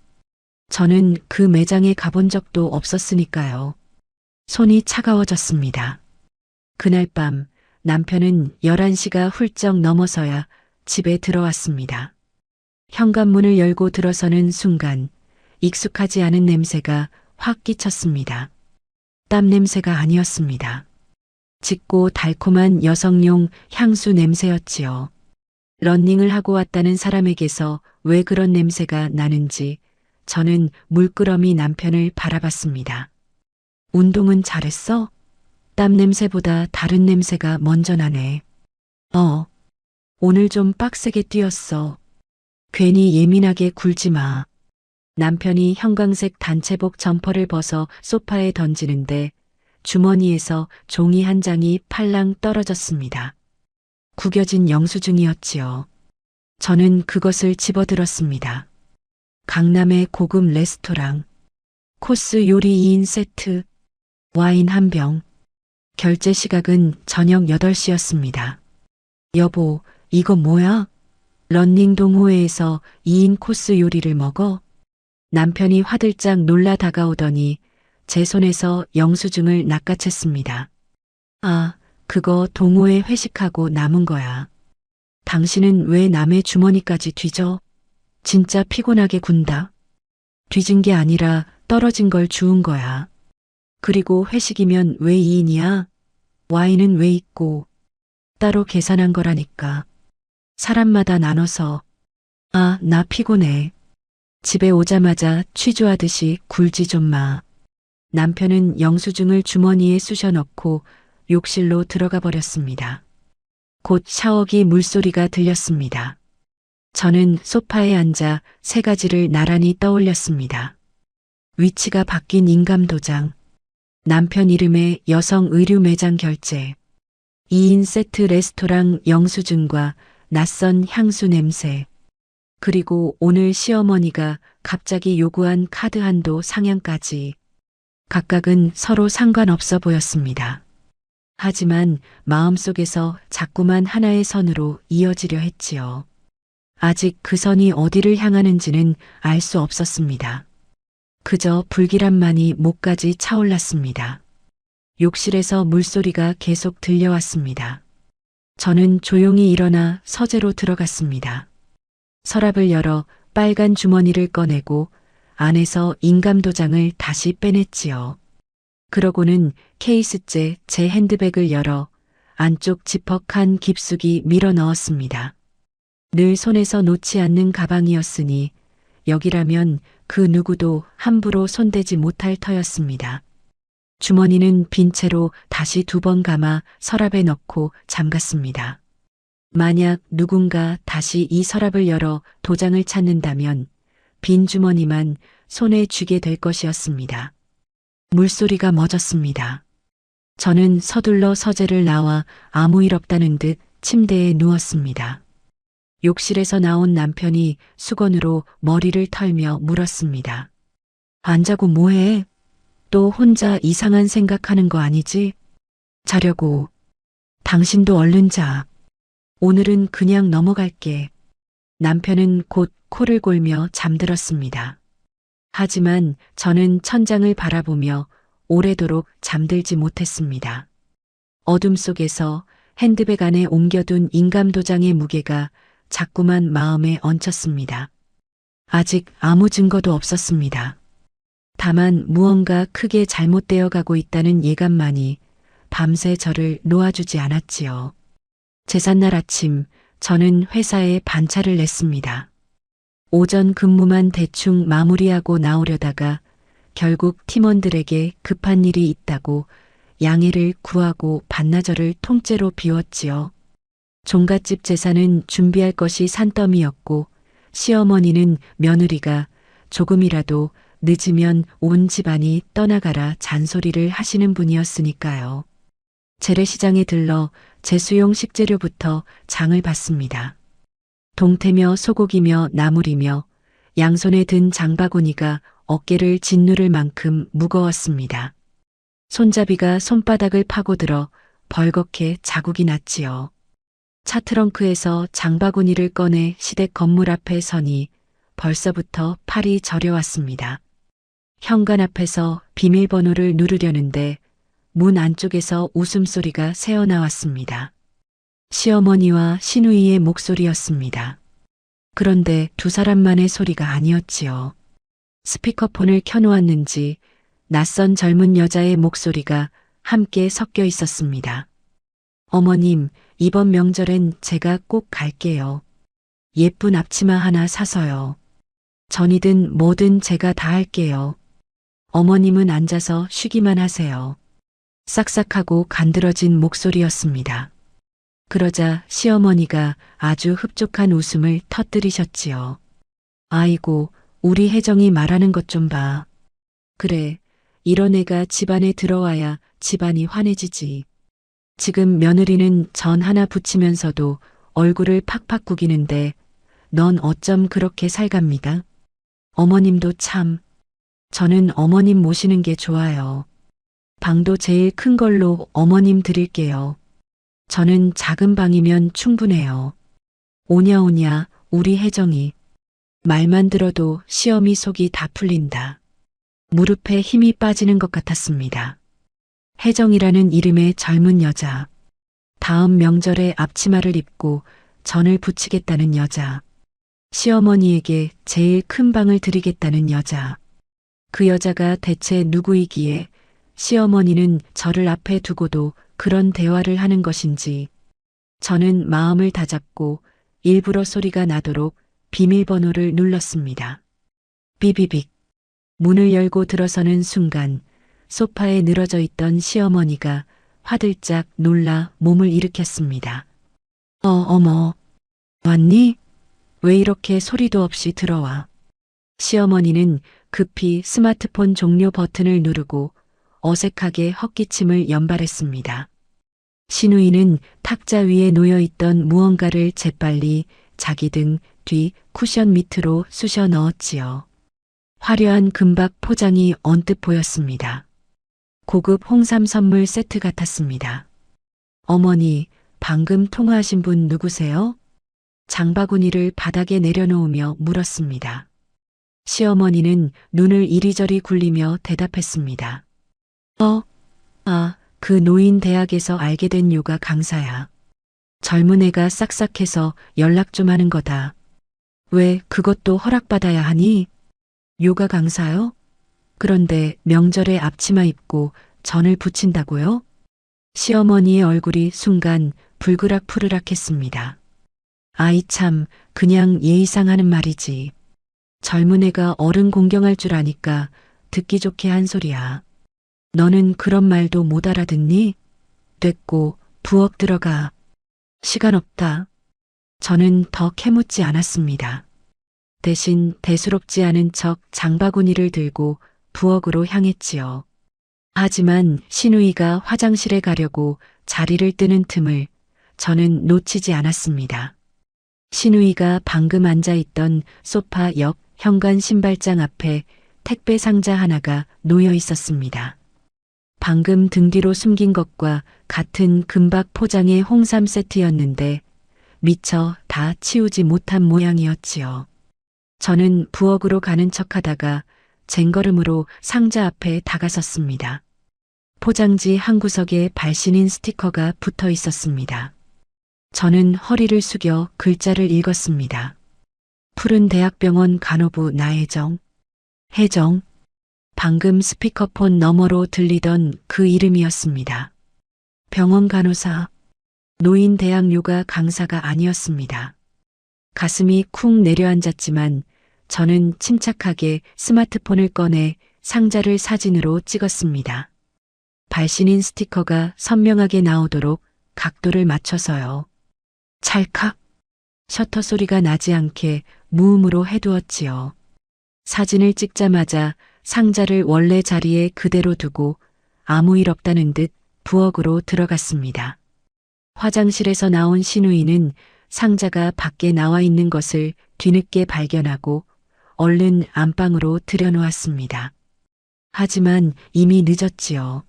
저는 그 매장에 가본 적도 없었으니까요. 손이 차가워졌습니다. 그날 밤 남편은 11시가 훌쩍 넘어서야 집에 들어왔습니다. 현관문을 열고 들어서는 순간 익숙하지 않은 냄새가 확 끼쳤습니다. 땀 냄새가 아니었습니다. 짙고 달콤한 여성용 향수 냄새였지요. 러닝을 하고 왔다는 사람에게서 왜 그런 냄새가 나는지 저는 물끄러미 남편을 바라봤습니다. 운동은 잘했어? 땀 냄새보다 다른 냄새가 먼저 나네. 오늘 좀 빡세게 뛰었어. 괜히 예민하게 굴지 마. 남편이 형광색 단체복 점퍼를 벗어 소파에 던지는데 주머니에서 종이 한 장이 팔랑 떨어졌습니다. 구겨진 영수증이었지요. 저는 그것을 집어들었습니다. 강남의 고급 레스토랑, 코스 요리 2인 세트, 와인 한 병. 결제 시각은 저녁 8시였습니다. 여보, 이거 뭐야? 런닝 동호회에서 2인 코스 요리를 먹어? 남편이 화들짝 놀라 다가오더니 제 손에서 영수증을 낚아챘습니다. 아, 그거 동호회 회식하고 남은 거야. 당신은 왜 남의 주머니까지 뒤져? 진짜 피곤하게 군다. 뒤진 게 아니라 떨어진 걸 주운 거야. 그리고 회식이면 왜 2인이야? 와인은 왜 있고? 따로 계산한 거라니까. 사람마다 나눠서. 아, 나 피곤해. 집에 오자마자 취조하듯이 굴지 좀 마. 남편은 영수증을 주머니에 쑤셔 넣고 욕실로 들어가 버렸습니다. 곧 샤워기 물소리가 들렸습니다. 저는 소파에 앉아 세 가지를 나란히 떠올렸습니다. 위치가 바뀐 인감도장, 남편 이름의 여성 의류 매장 결제, 2인 세트 레스토랑 영수증과 낯선 향수 냄새, 그리고 오늘 시어머니가 갑자기 요구한 카드 한도 상향까지. 각각은 서로 상관없어 보였습니다. 하지만 마음속에서 자꾸만 하나의 선으로 이어지려 했지요. 아직 그 선이 어디를 향하는지는 알 수 없었습니다. 그저 불길함만이 목까지 차올랐습니다. 욕실에서 물소리가 계속 들려왔습니다. 저는 조용히 일어나 서재로 들어갔습니다. 서랍을 열어 빨간 주머니를 꺼내고 안에서 인감도장을 다시 빼냈지요. 그러고는 케이스째 제 핸드백을 열어 안쪽 지퍼칸 깊숙이 밀어 넣었습니다. 늘 손에서 놓지 않는 가방이었으니 여기라면 그 누구도 함부로 손대지 못할 터였습니다. 주머니는 빈 채로 다시 2번 감아 서랍에 넣고 잠갔습니다. 만약 누군가 다시 이 서랍을 열어 도장을 찾는다면 빈 주머니만 손에 쥐게 될 것이었습니다. 물소리가 멎었습니다. 저는 서둘러 서재를 나와 아무 일 없다는 듯 침대에 누웠습니다. 욕실에서 나온 남편이 수건으로 머리를 털며 물었습니다. 안 자고 뭐해? 또 혼자 이상한 생각하는 거 아니지? 자려고. 당신도 얼른 자. 오늘은 그냥 넘어갈게. 남편은 곧 코를 골며 잠들었습니다. 하지만 저는 천장을 바라보며 오래도록 잠들지 못했습니다. 어둠 속에서 핸드백 안에 옮겨둔 인감도장의 무게가 자꾸만 마음에 얹혔습니다. 아직 아무 증거도 없었습니다. 다만 무언가 크게 잘못되어 가고 있다는 예감만이 밤새 저를 놓아주지 않았지요. 제삿날 아침 저는 회사에 반차를 냈습니다. 오전 근무만 대충 마무리하고 나오려다가 결국 팀원들에게 급한 일이 있다고 양해를 구하고 반나절을 통째로 비웠지요. 종갓집 제사는 준비할 것이 산더미였고 시어머니는 며느리가 조금이라도 늦으면 온 집안이 떠나가라 잔소리를 하시는 분이었으니까요. 재래시장에 들러 제수용 식재료부터 장을 봤습니다. 동태며 소고기며 나물이며 양손에 든 장바구니가 어깨를 짓누를 만큼 무거웠습니다. 손잡이가 손바닥을 파고들어 벌겋게 자국이 났지요. 차 트렁크에서 장바구니를 꺼내 시댁 건물 앞에 서니 벌써부터 팔이 저려왔습니다. 현관 앞에서 비밀번호를 누르려는데 문 안쪽에서 웃음소리가 새어나왔습니다. 시어머니와 시누이의 목소리였습니다. 그런데 두 사람만의 소리가 아니었지요. 스피커폰을 켜놓았는지 낯선 젊은 여자의 목소리가 함께 섞여 있었습니다. 어머님, 이번 명절엔 제가 꼭 갈게요. 예쁜 앞치마 하나 사서요. 전이든 뭐든 제가 다 할게요. 어머님은 앉아서 쉬기만 하세요. 싹싹하고 간드러진 목소리였습니다. 그러자 시어머니가 아주 흡족한 웃음을 터뜨리셨지요. 아이고, 우리 혜정이 말하는 것 좀 봐. 그래, 이런 애가 집안에 들어와야 집안이 환해지지. 지금 며느리는 전 하나 붙이면서도 얼굴을 팍팍 구기는데 넌 어쩜 그렇게 살갑니다. 어머님도 참. 저는 어머님 모시는 게 좋아요. 방도 제일 큰 걸로 어머님 드릴게요. 저는 작은 방이면 충분해요. 오냐 오냐 우리 혜정이. 말만 들어도 시어미 속이 다 풀린다. 무릎에 힘이 빠지는 것 같았습니다. 혜정이라는 이름의 젊은 여자. 다음 명절에 앞치마를 입고 전을 붙이겠다는 여자. 시어머니에게 제일 큰 방을 드리겠다는 여자. 그 여자가 대체 누구이기에 시어머니는 저를 앞에 두고도 그런 대화를 하는 것인지. 저는 마음을 다잡고 일부러 소리가 나도록 비밀번호를 눌렀습니다. 비비빅. 문을 열고 들어서는 순간 소파에 늘어져 있던 시어머니가 화들짝 놀라 몸을 일으켰습니다. 어머, 왔니? 왜 이렇게 소리도 없이 들어와? 시어머니는 급히 스마트폰 종료 버튼을 누르고 어색하게 헛기침을 연발했습니다. 시누이는 탁자 위에 놓여있던 무언가를 재빨리 자기 등 뒤 쿠션 밑으로 쑤셔 넣었지요. 화려한 금박 포장이 언뜻 보였습니다. 고급 홍삼 선물 세트 같았습니다. 어머니, 방금 통화하신 분 누구세요? 장바구니를 바닥에 내려놓으며 물었습니다. 시어머니는 눈을 이리저리 굴리며 대답했습니다. 그 노인 대학에서 알게 된 요가 강사야. 젊은 애가 싹싹해서 연락 좀 하는 거다. 왜 그것도 허락받아야 하니? 요가 강사요? 그런데 명절에 앞치마 입고 전을 붙인다고요? 시어머니의 얼굴이 순간 불그락푸르락했습니다. 아이 참, 그냥 예의상 하는 말이지. 젊은 애가 어른 공경할 줄 아니까 듣기 좋게 한 소리야. 너는 그런 말도 못 알아듣니? 됐고, 부엌 들어가. 시간 없다. 저는 더 캐묻지 않았습니다. 대신 대수롭지 않은 척 장바구니를 들고 부엌으로 향했지요. 하지만 시누이가 화장실에 가려고 자리를 뜨는 틈을 저는 놓치지 않았습니다. 시누이가 방금 앉아있던 소파 옆 현관 신발장 앞에 택배 상자 하나가 놓여 있었습니다. 방금 등 뒤로 숨긴 것과 같은 금박 포장의 홍삼 세트였는데 미처 다 치우지 못한 모양이었지요. 저는 부엌으로 가는 척하다가 쟁걸음으로 상자 앞에 다가섰습니다. 포장지 한 구석에 발신인 스티커가 붙어 있었습니다. 저는 허리를 숙여 글자를 읽었습니다. 푸른 대학병원 간호부 나혜정. 혜정. 방금 스피커폰 너머로 들리던 그 이름이었습니다. 병원 간호사. 노인 대학 요가 강사가 아니었습니다. 가슴이 쿵 내려앉았지만 저는 침착하게 스마트폰을 꺼내 상자를 사진으로 찍었습니다. 발신인 스티커가 선명하게 나오도록 각도를 맞춰서요. 찰칵. 셔터 소리가 나지 않게 무음으로 해두었지요. 사진을 찍자마자 상자를 원래 자리에 그대로 두고 아무 일 없다는 듯 부엌으로 들어갔습니다. 화장실에서 나온 신우이는 상자가 밖에 나와 있는 것을 뒤늦게 발견하고 얼른 안방으로 들여놓았습니다. 하지만 이미 늦었지요.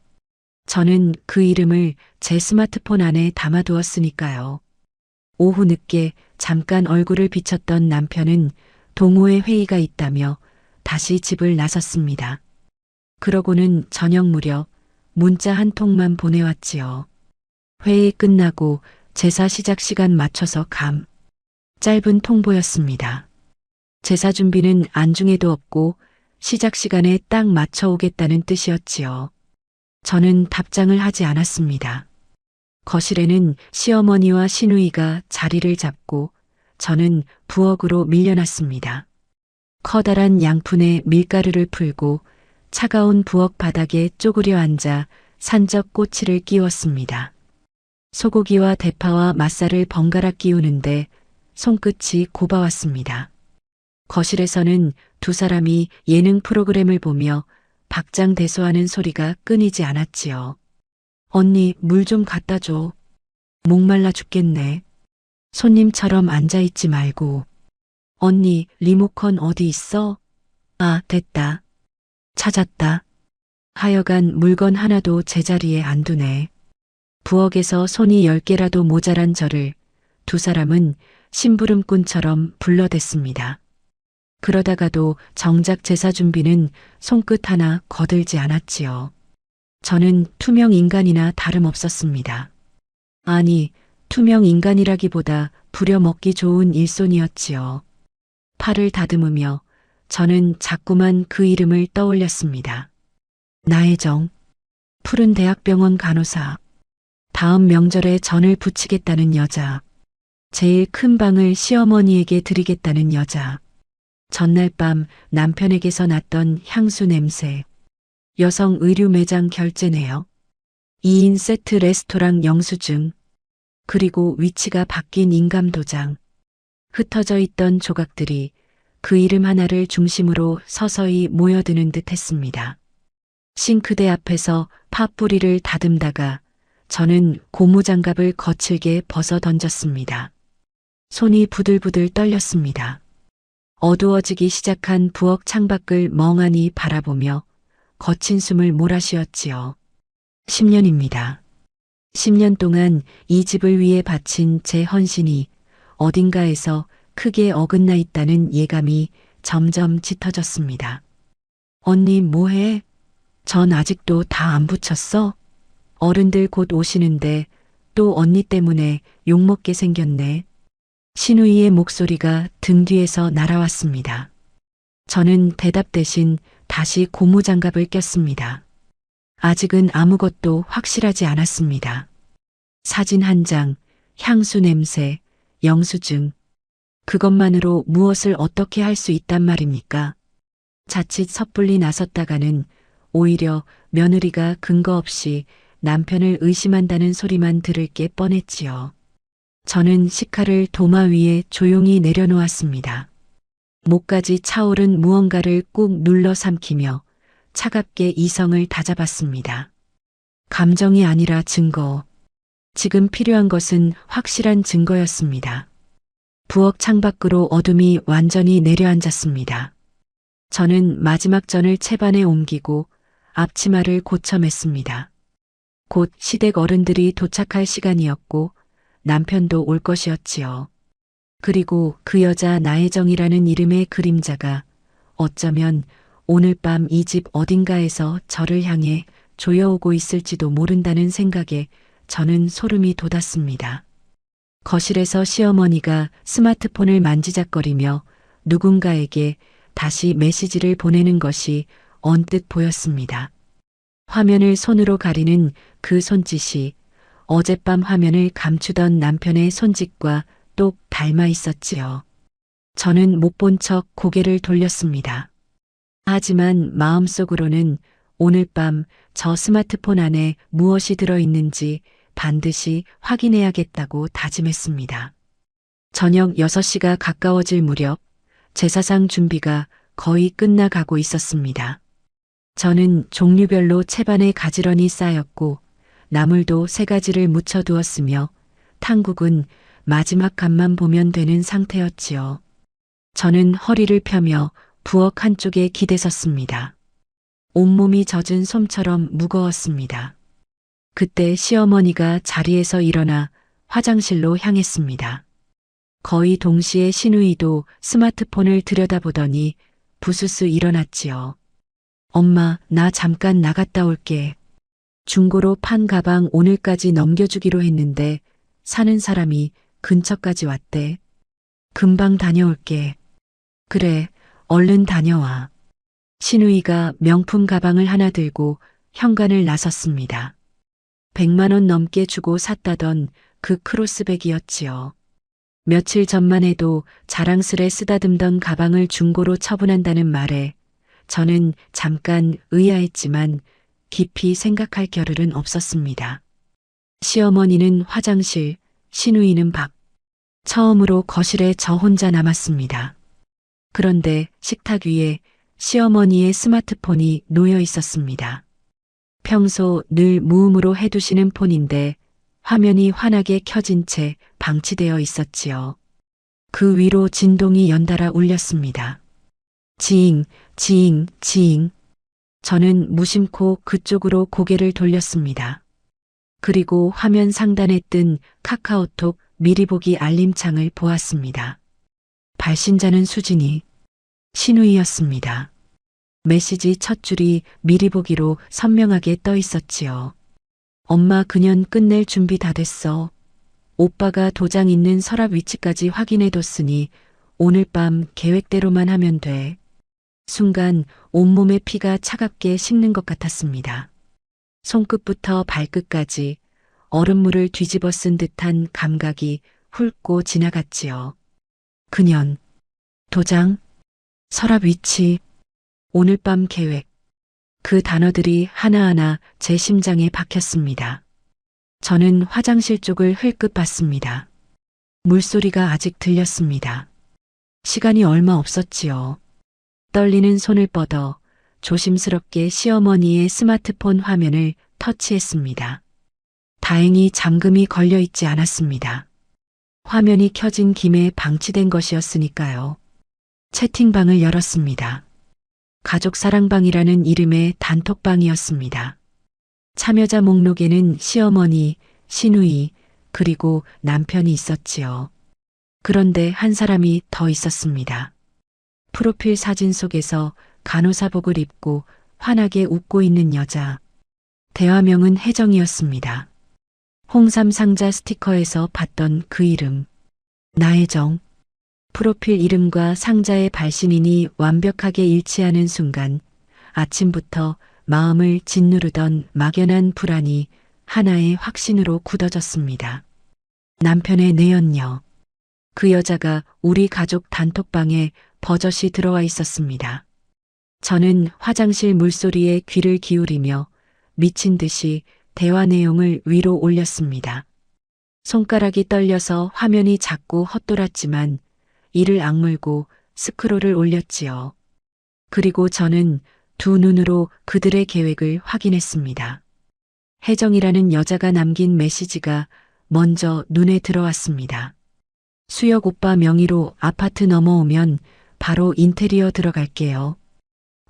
저는 그 이름을 제 스마트폰 안에 담아두었으니까요. 오후 늦게 잠깐 얼굴을 비쳤던 남편은 동호회 회의가 있다며 다시 집을 나섰습니다. 그러고는 저녁 무렵 문자 한 통만 보내왔지요. 회의 끝나고 제사 시작 시간 맞춰서 감. 짧은 통보였습니다. 제사 준비는 안중에도 없고 시작 시간에 딱 맞춰 오겠다는 뜻이었지요. 저는 답장을 하지 않았습니다. 거실에는 시어머니와 시누이가 자리를 잡고 저는 부엌으로 밀려났습니다. 커다란 양푼에 밀가루를 풀고 차가운 부엌 바닥에 쪼그려 앉아 산적 꼬치를 끼웠습니다. 소고기와 대파와 맛살을 번갈아 끼우는데 손끝이 곱아왔습니다. 거실에서는 두 사람이 예능 프로그램을 보며 박장대소하는 소리가 끊이지 않았지요. 언니, 물 좀 갖다 줘. 목말라 죽겠네. 손님처럼 앉아있지 말고. 언니, 리모컨 어디 있어? 아, 됐다. 찾았다. 하여간 물건 하나도 제자리에 안 두네. 부엌에서 손이 10개라도 모자란 저를 두 사람은 심부름꾼처럼 불러댔습니다. 그러다가도 정작 제사 준비는 손끝 하나 거들지 않았지요. 저는 투명 인간이나 다름없었습니다. 아니, 투명 인간이라기보다 부려먹기 좋은 일손이었지요. 팔을 다듬으며 저는 자꾸만 그 이름을 떠올렸습니다. 나혜정, 푸른 대학병원 간호사, 다음 명절에 전을 부치겠다는 여자, 제일 큰 방을 시어머니에게 드리겠다는 여자, 전날 밤 남편에게서 났던 향수 냄새, 여성 의류 매장 결제 내역, 2인 세트 레스토랑 영수증, 그리고 위치가 바뀐 인감 도장, 흩어져 있던 조각들이 그 이름 하나를 중심으로 서서히 모여드는 듯 했습니다. 싱크대 앞에서 팥뿌리를 다듬다가 저는 고무장갑을 거칠게 벗어 던졌습니다. 손이 부들부들 떨렸습니다. 어두워지기 시작한 부엌 창밖을 멍하니 바라보며 거친 숨을 몰아쉬었지요. 10년입니다. 10년 동안 이 집을 위해 바친 제 헌신이 어딘가에서 크게 어긋나 있다는 예감이 점점 짙어졌습니다. 언니 뭐해? 전 아직도 다 안 붙였어? 어른들 곧 오시는데 또 언니 때문에 욕먹게 생겼네. 신우이의 목소리가 등 뒤에서 날아왔습니다. 저는 대답 대신 다시 고무장갑을 꼈습니다. 아직은 아무것도 확실하지 않았습니다. 사진 한 장, 향수 냄새, 영수증. 그것만으로 무엇을 어떻게 할 수 있단 말입니까? 자칫 섣불리 나섰다가는 오히려 며느리가 근거 없이 남편을 의심한다는 소리만 들을 게 뻔했지요. 저는 식칼을 도마 위에 조용히 내려놓았습니다. 목까지 차오른 무언가를 꾹 눌러 삼키며 차갑게 이성을 다잡았습니다. 감정이 아니라 증거. 지금 필요한 것은 확실한 증거였습니다. 부엌 창밖으로 어둠이 완전히 내려앉았습니다. 저는 마지막 전을 채반에 옮기고 앞치마를 고쳐 맸습니다. 곧 시댁 어른들이 도착할 시간이었고 남편도 올 것이었지요. 그리고 그 여자 나혜정이라는 이름의 그림자가 어쩌면 오늘 밤 이 집 어딘가에서 저를 향해 조여오고 있을지도 모른다는 생각에 저는 소름이 돋았습니다. 거실에서 시어머니가 스마트폰을 만지작거리며 누군가에게 다시 메시지를 보내는 것이 언뜻 보였습니다. 화면을 손으로 가리는 그 손짓이 어젯밤 화면을 감추던 남편의 손짓과 똑 닮아 있었지요. 저는 못 본 척 고개를 돌렸습니다. 하지만 마음속으로는 오늘 밤 저 스마트폰 안에 무엇이 들어있는지 반드시 확인해야겠다고 다짐했습니다. 저녁 6시가 가까워질 무렵 제사상 준비가 거의 끝나가고 있었습니다. 저는 종류별로 채반에 가지런히 쌓였고 나물도 3가지를 묻혀두었으며 탕국은 마지막 간만 보면 되는 상태였지요. 저는 허리를 펴며 부엌 한쪽에 기대섰습니다. 온몸이 젖은 솜처럼 무거웠습니다. 그때 시어머니가 자리에서 일어나 화장실로 향했습니다. 거의 동시에 시누이도 스마트폰을 들여다보더니 부스스 일어났지요. 엄마, 나 잠깐 나갔다 올게. 중고로 판 가방 오늘까지 넘겨주기로 했는데 사는 사람이 근처까지 왔대. 금방 다녀올게. 그래, 얼른 다녀와. 시누이가 명품 가방을 하나 들고 현관을 나섰습니다. 100만 원 넘게 주고 샀다던 그 크로스백이었지요. 며칠 전만 해도 자랑스레 쓰다듬던 가방을 중고로 처분한다는 말에 저는 잠깐 의아했지만 깊이 생각할 겨를은 없었습니다. 시어머니는 화장실, 시누이는 밥. 처음으로 거실에 저 혼자 남았습니다. 그런데 식탁 위에 시어머니의 스마트폰이 놓여 있었습니다. 평소 늘 무음으로 해두시는 폰인데 화면이 환하게 켜진 채 방치되어 있었지요. 그 위로 진동이 연달아 울렸습니다. 지잉, 지잉, 지잉. 저는 무심코 그쪽으로 고개를 돌렸습니다. 그리고 화면 상단에 뜬 카카오톡 미리 보기 알림창을 보았습니다. 발신자는 수진이, 시누이였습니다. 메시지 첫 줄이 미리 보기로 선명하게 떠 있었지요. 엄마, 그년 끝낼 준비 다 됐어. 오빠가 도장 있는 서랍 위치까지 확인해뒀으니 오늘 밤 계획대로만 하면 돼. 순간 온몸의 피가 차갑게 식는 것 같았습니다. 손끝부터 발끝까지 얼음물을 뒤집어 쓴 듯한 감각이 훑고 지나갔지요. 그년, 도장, 서랍 위치, 오늘 밤 계획. 그 단어들이 하나하나 제 심장에 박혔습니다. 저는 화장실 쪽을 흘끗 봤습니다. 물소리가 아직 들렸습니다. 시간이 얼마 없었지요. 떨리는 손을 뻗어 조심스럽게 시어머니의 스마트폰 화면을 터치했습니다. 다행히 잠금이 걸려 있지 않았습니다. 화면이 켜진 김에 방치된 것이었으니까요. 채팅방을 열었습니다. 가족 사랑방이라는 이름의 단톡방이었습니다. 참여자 목록에는 시어머니, 시누이, 그리고 남편이 있었지요. 그런데 한 사람이 더 있었습니다. 프로필 사진 속에서 간호사복을 입고 환하게 웃고 있는 여자. 대화명은 혜정이었습니다. 홍삼 상자 스티커에서 봤던 그 이름. 나혜정. 프로필 이름과 상자의 발신인이 완벽하게 일치하는 순간 아침부터 마음을 짓누르던 막연한 불안이 하나의 확신으로 굳어졌습니다. 남편의 내연녀. 그 여자가 우리 가족 단톡방에 버젓이 들어와 있었습니다. 저는 화장실 물소리에 귀를 기울이며 미친 듯이 대화 내용을 위로 올렸습니다. 손가락이 떨려서 화면이 자꾸 헛돌았지만 이를 악물고 스크롤을 올렸지요. 그리고 저는 두 눈으로 그들의 계획을 확인했습니다. 혜정이라는 여자가 남긴 메시지가 먼저 눈에 들어왔습니다. 수혁 오빠 명의로 아파트 넘어오면 바로 인테리어 들어갈게요.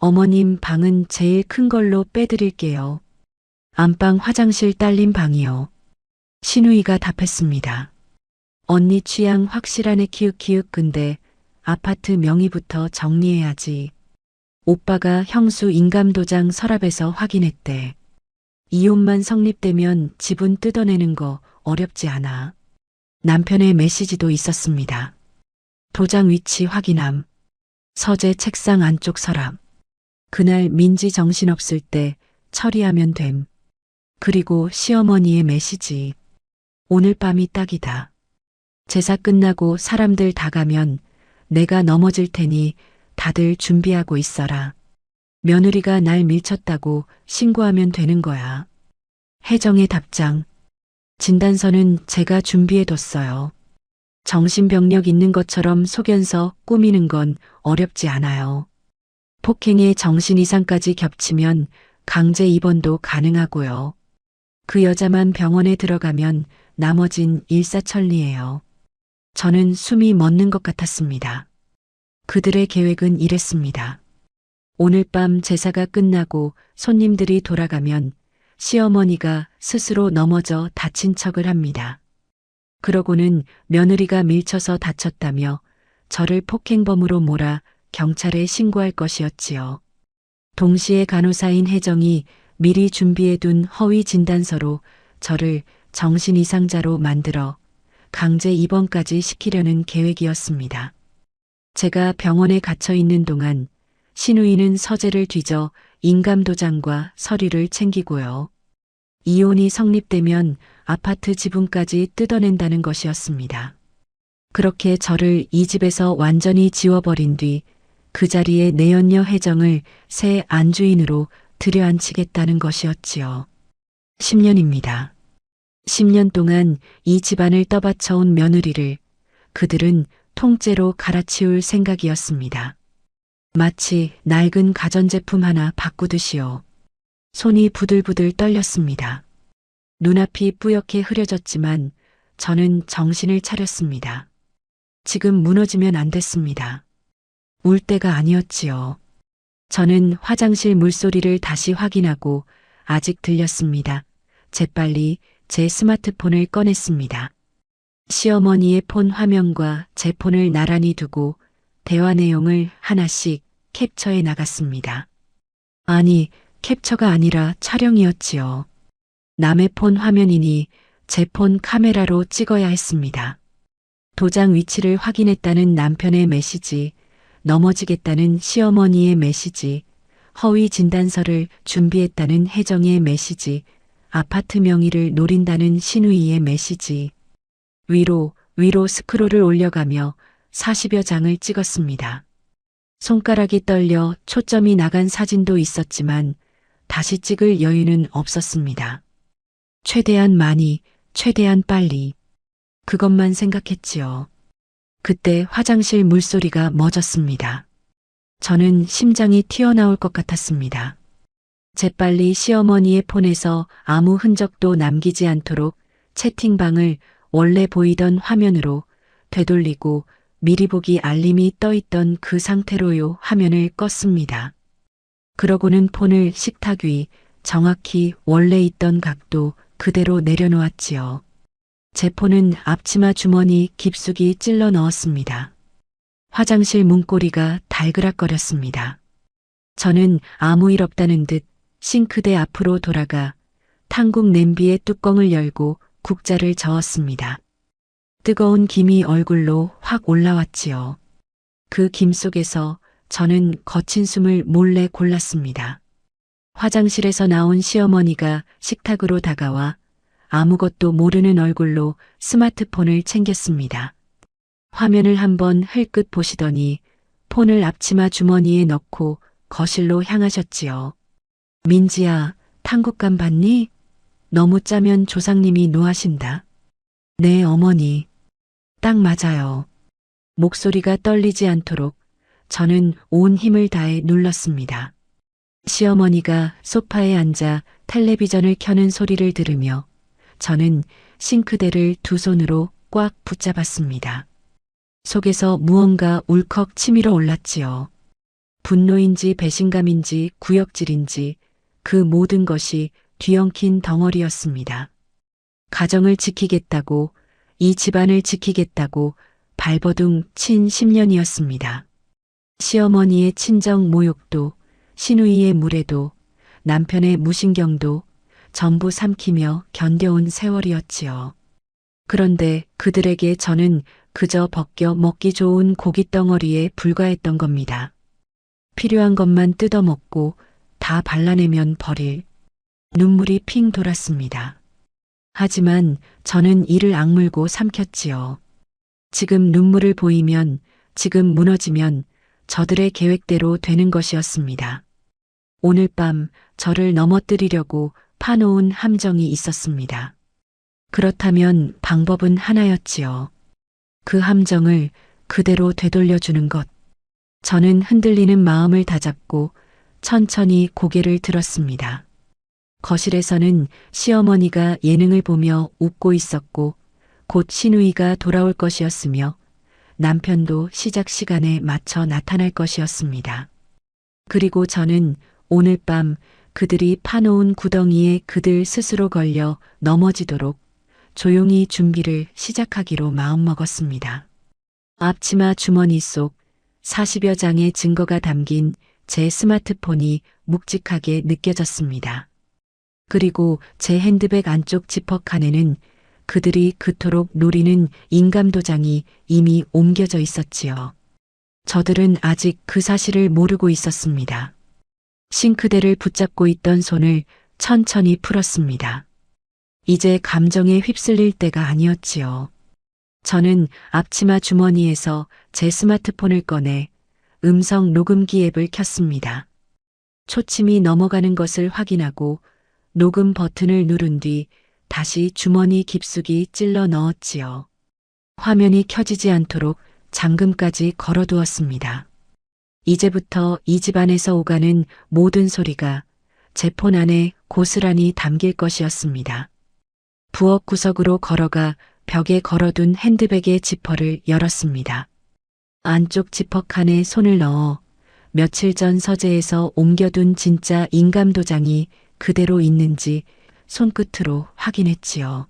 어머님 방은 제일 큰 걸로 빼드릴게요. 안방 화장실 딸린 방이요. 시누이가 답했습니다. 언니 취향 확실하네 키읔키읔 근데 아파트 명의부터 정리해야지. 오빠가 형수 인감도장 서랍에서 확인했대. 이혼만 성립되면 지분 뜯어내는 거 어렵지 않아. 남편의 메시지도 있었습니다. 도장 위치 확인함. 서재 책상 안쪽 서랍. 그날 민지 정신없을 때 처리하면 됨. 그리고 시어머니의 메시지. 오늘 밤이 딱이다. 제사 끝나고 사람들 다 가면 내가 넘어질 테니 다들 준비하고 있어라. 며느리가 날 밀쳤다고 신고하면 되는 거야. 혜정의 답장. 진단서는 제가 준비해뒀어요. 정신병력 있는 것처럼 속연서 꾸미는 건 어렵지 않아요. 폭행의 정신 이상까지 겹치면 강제 입원도 가능하고요. 그 여자만 병원에 들어가면 나머진 일사천리예요. 저는 숨이 멎는 것 같았습니다. 그들의 계획은 이랬습니다. 오늘 밤 제사가 끝나고 손님들이 돌아가면 시어머니가 스스로 넘어져 다친 척을 합니다. 그러고는 며느리가 밀쳐서 다쳤다며 저를 폭행범으로 몰아 경찰에 신고할 것이었지요. 동시에 간호사인 혜정이 미리 준비해둔 허위 진단서로 저를 정신 이상자로 만들어 강제 입원까지 시키려는 계획이었습니다. 제가 병원에 갇혀 있는 동안 신우이는 서재를 뒤져 인감도장과 서류를 챙기고요. 이혼이 성립되면 아파트 지분까지 뜯어낸다는 것이었습니다. 그렇게 저를 이 집에서 완전히 지워버린 뒤 그 자리에 내연녀 혜정을 새 안주인으로 들여앉히겠다는 것이었지요. 10년입니다. 10년 동안 이 집안을 떠받쳐온 며느리를 그들은 통째로 갈아치울 생각이었습니다. 마치 낡은 가전제품 하나 바꾸듯이요. 손이 부들부들 떨렸습니다. 눈앞이 뿌옇게 흐려졌지만 저는 정신을 차렸습니다. 지금 무너지면 안 됐습니다. 울 때가 아니었지요. 저는 화장실 물소리를 다시 확인하고 아직 들렸습니다. 재빨리 제 스마트폰을 꺼냈습니다. 시어머니의 폰 화면과 제 폰을 나란히 두고 대화 내용을 하나씩 캡처해 나갔습니다. 아니, 캡처가 아니라 촬영이었지요. 남의 폰 화면이니 제 폰 카메라로 찍어야 했습니다. 도장 위치를 확인했다는 남편의 메시지, 넘어지겠다는 시어머니의 메시지, 허위 진단서를 준비했다는 혜정의 메시지, 아파트 명의를 노린다는 신우이의 메시지. 위로 스크롤을 올려가며 40여 장을 찍었습니다. 손가락이 떨려 초점이 나간 사진도 있었지만 다시 찍을 여유는 없었습니다. 최대한 많이, 최대한 빨리. 그것만 생각했지요. 그때 화장실 물소리가 멎었습니다. 저는 심장이 튀어나올 것 같았습니다. 재빨리 시어머니의 폰에서 아무 흔적도 남기지 않도록 채팅방을 원래 보이던 화면으로 되돌리고 미리 보기 알림이 떠있던 그 상태로요 화면을 껐습니다. 그러고는 폰을 식탁 위 정확히 원래 있던 각도 그대로 내려놓았지요. 제 폰은 앞치마 주머니 깊숙이 찔러 넣었습니다. 화장실 문고리가 달그락거렸습니다. 저는 아무 일 없다는 듯 싱크대 앞으로 돌아가 탕국 냄비의 뚜껑을 열고 국자를 저었습니다. 뜨거운 김이 얼굴로 확 올라왔지요. 그 김 속에서 저는 거친 숨을 몰래 골랐습니다. 화장실에서 나온 시어머니가 식탁으로 다가와 아무것도 모르는 얼굴로 스마트폰을 챙겼습니다. 화면을 한번 흘끗 보시더니 폰을 앞치마 주머니에 넣고 거실로 향하셨지요. 민지야, 탕국감 봤니? 너무 짜면 조상님이 노하신다. 네, 어머니. 딱 맞아요. 목소리가 떨리지 않도록 저는 온 힘을 다해 눌렀습니다. 시어머니가 소파에 앉아 텔레비전을 켜는 소리를 들으며 저는 싱크대를 두 손으로 꽉 붙잡았습니다. 속에서 무언가 울컥 치밀어 올랐지요. 분노인지 배신감인지 구역질인지 그 모든 것이 뒤엉킨 덩어리였습니다. 가정을 지키겠다고, 이 집안을 지키겠다고 발버둥 친 10년이었습니다. 시어머니의 친정 모욕도 시누이의 무례도 남편의 무신경도 전부 삼키며 견뎌온 세월이었지요. 그런데 그들에게 저는 그저 벗겨 먹기 좋은 고깃덩어리에 불과했던 겁니다. 필요한 것만 뜯어먹고 다 발라내면 버릴. 눈물이 핑 돌았습니다. 하지만 저는 이를 악물고 삼켰지요. 지금 눈물을 보이면, 지금 무너지면 저들의 계획대로 되는 것이었습니다. 오늘 밤 저를 넘어뜨리려고 파놓은 함정이 있었습니다. 그렇다면 방법은 하나였지요. 그 함정을 그대로 되돌려주는 것. 저는 흔들리는 마음을 다잡고 천천히 고개를 들었습니다. 거실에서는 시어머니가 예능을 보며 웃고 있었고 곧 시누이가 돌아올 것이었으며 남편도 시작 시간에 맞춰 나타날 것이었습니다. 그리고 저는 오늘 밤 그들이 파놓은 구덩이에 그들 스스로 걸려 넘어지도록 조용히 준비를 시작하기로 마음먹었습니다. 앞치마 주머니 속 40여 장의 증거가 담긴 제 스마트폰이 묵직하게 느껴졌습니다. 그리고 제 핸드백 안쪽 지퍼칸에는 그들이 그토록 노리는 인감도장이 이미 옮겨져 있었지요. 저들은 아직 그 사실을 모르고 있었습니다. 싱크대를 붙잡고 있던 손을 천천히 풀었습니다. 이제 감정에 휩쓸릴 때가 아니었지요. 저는 앞치마 주머니에서 제 스마트폰을 꺼내 음성 녹음기 앱을 켰습니다. 초침이 넘어가는 것을 확인하고 녹음 버튼을 누른 뒤 다시 주머니 깊숙이 찔러 넣었지요. 화면이 켜지지 않도록 잠금까지 걸어두었습니다. 이제부터 이 집안에서 오가는 모든 소리가 제 폰 안에 고스란히 담길 것이었습니다. 부엌 구석으로 걸어가 벽에 걸어둔 핸드백의 지퍼를 열었습니다. 안쪽 지퍼칸에 손을 넣어 며칠 전 서재에서 옮겨둔 진짜 인감도장이 그대로 있는지 손끝으로 확인했지요.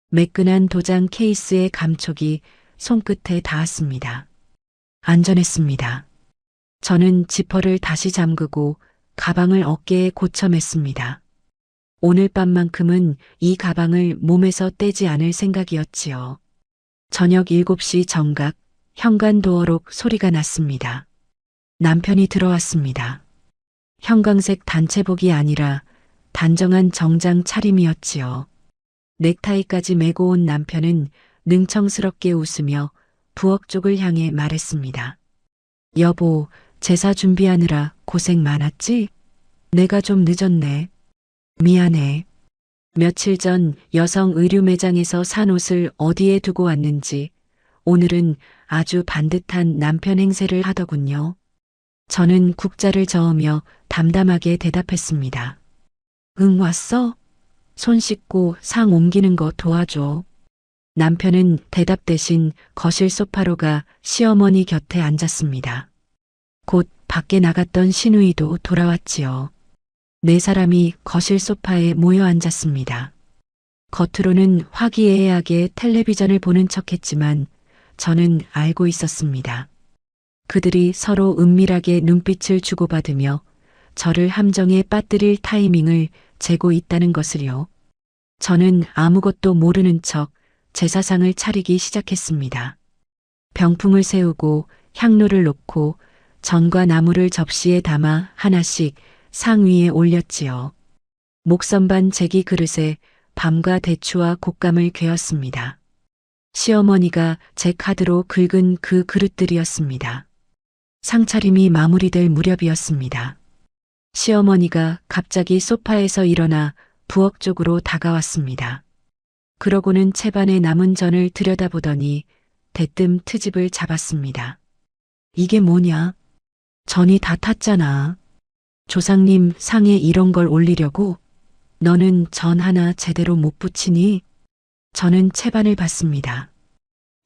매끈한 도장 케이스의 감촉이 손끝에 닿았습니다. 안전했습니다. 저는 지퍼를 다시 잠그고 가방을 어깨에 고쳐맸습니다. 오늘 밤만큼은 이 가방을 몸에서 떼지 않을 생각이었지요. 저녁 7시 정각 현관도어록 소리가 났습니다. 남편이 들어왔습니다. 형광색 단체복이 아니라 단정한 정장 차림이었지요. 넥타이까지 메고 온 남편은 능청스럽게 웃으며 부엌 쪽을 향해 말했습니다. 여보, 제사 준비하느라 고생 많았지? 내가 좀 늦었네. 미안해. 며칠 전 여성 의류 매장에서 산 옷을 어디에 두고 왔는지 오늘은 아주 반듯한 남편 행세를 하더군요. 저는 국자를 저으며 담담하게 대답했습니다. 응, 왔어? 손 씻고 상 옮기는 거 도와줘. 남편은 대답 대신 거실 소파로 가 시어머니 곁에 앉았습니다. 곧 밖에 나갔던 시누이도 돌아왔지요. 네 사람이 거실 소파에 모여 앉았습니다. 겉으로는 화기애애하게 텔레비전을 보는 척했지만 저는 알고 있었습니다. 그들이 서로 은밀하게 눈빛을 주고받으며 저를 함정에 빠뜨릴 타이밍을 재고 있다는 것을요. 저는 아무것도 모르는 척 제사상을 차리기 시작했습니다. 병풍을 세우고 향로를 놓고 전과 나물을 접시에 담아 하나씩 상 위에 올렸지요. 목선반 제기 그릇에 밤과 대추와 곶감을 괴었습니다. 시어머니가 제 카드로 긁은 그 그릇들이었습니다. 상차림이 마무리될 무렵이었습니다. 시어머니가 갑자기 소파에서 일어나 부엌 쪽으로 다가왔습니다. 그러고는 채반에 남은 전을 들여다보더니 대뜸 트집을 잡았습니다. 이게 뭐냐? 전이 다 탔잖아. 조상님 상에 이런 걸 올리려고? 너는 전 하나 제대로 못 붙이니? 저는 채반을 봤습니다.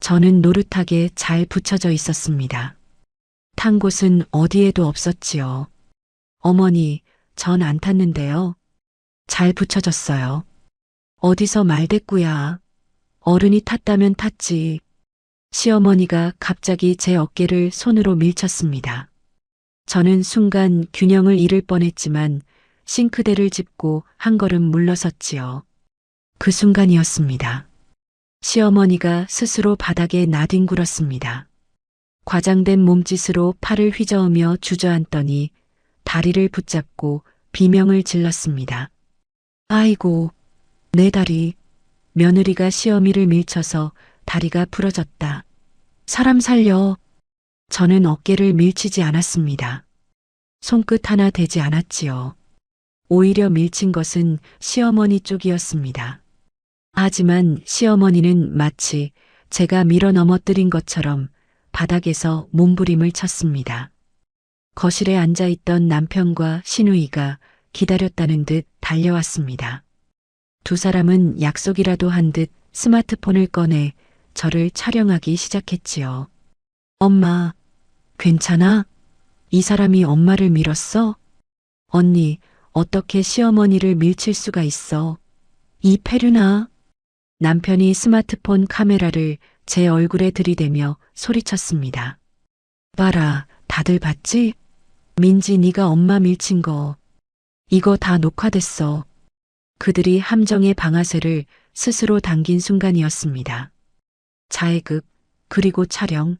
전은 노릇하게 잘 붙여져 있었습니다. 탄 곳은 어디에도 없었지요. 어머니, 전 안 탔는데요. 잘 붙여졌어요. 어디서 말대꾸야. 어른이 탔다면 탔지. 시어머니가 갑자기 제 어깨를 손으로 밀쳤습니다. 저는 순간 균형을 잃을 뻔했지만 싱크대를 짚고 한 걸음 물러섰지요. 그 순간이었습니다. 시어머니가 스스로 바닥에 나뒹굴었습니다. 과장된 몸짓으로 팔을 휘저으며 주저앉더니 다리를 붙잡고 비명을 질렀습니다. 아이고, 내 다리. 며느리가 시어미를 밀쳐서 다리가 부러졌다. 사람 살려. 저는 어깨를 밀치지 않았습니다. 손끝 하나 대지 않았지요. 오히려 밀친 것은 시어머니 쪽이었습니다. 하지만 시어머니는 마치 제가 밀어 넘어뜨린 것처럼 바닥에서 몸부림을 쳤습니다. 거실에 앉아있던 남편과 시누이가 기다렸다는 듯 달려왔습니다. 두 사람은 약속이라도 한 듯 스마트폰을 꺼내 저를 촬영하기 시작했지요. 엄마, 괜찮아? 이 사람이 엄마를 밀었어? 언니, 어떻게 시어머니를 밀칠 수가 있어? 이 패륜아. 남편이 스마트폰 카메라를 제 얼굴에 들이대며 소리쳤습니다. 봐라, 다들 봤지? 민지 네가 엄마 밀친 거. 이거 다 녹화됐어. 그들이 함정의 방아쇠를 스스로 당긴 순간이었습니다. 자해극, 그리고 촬영.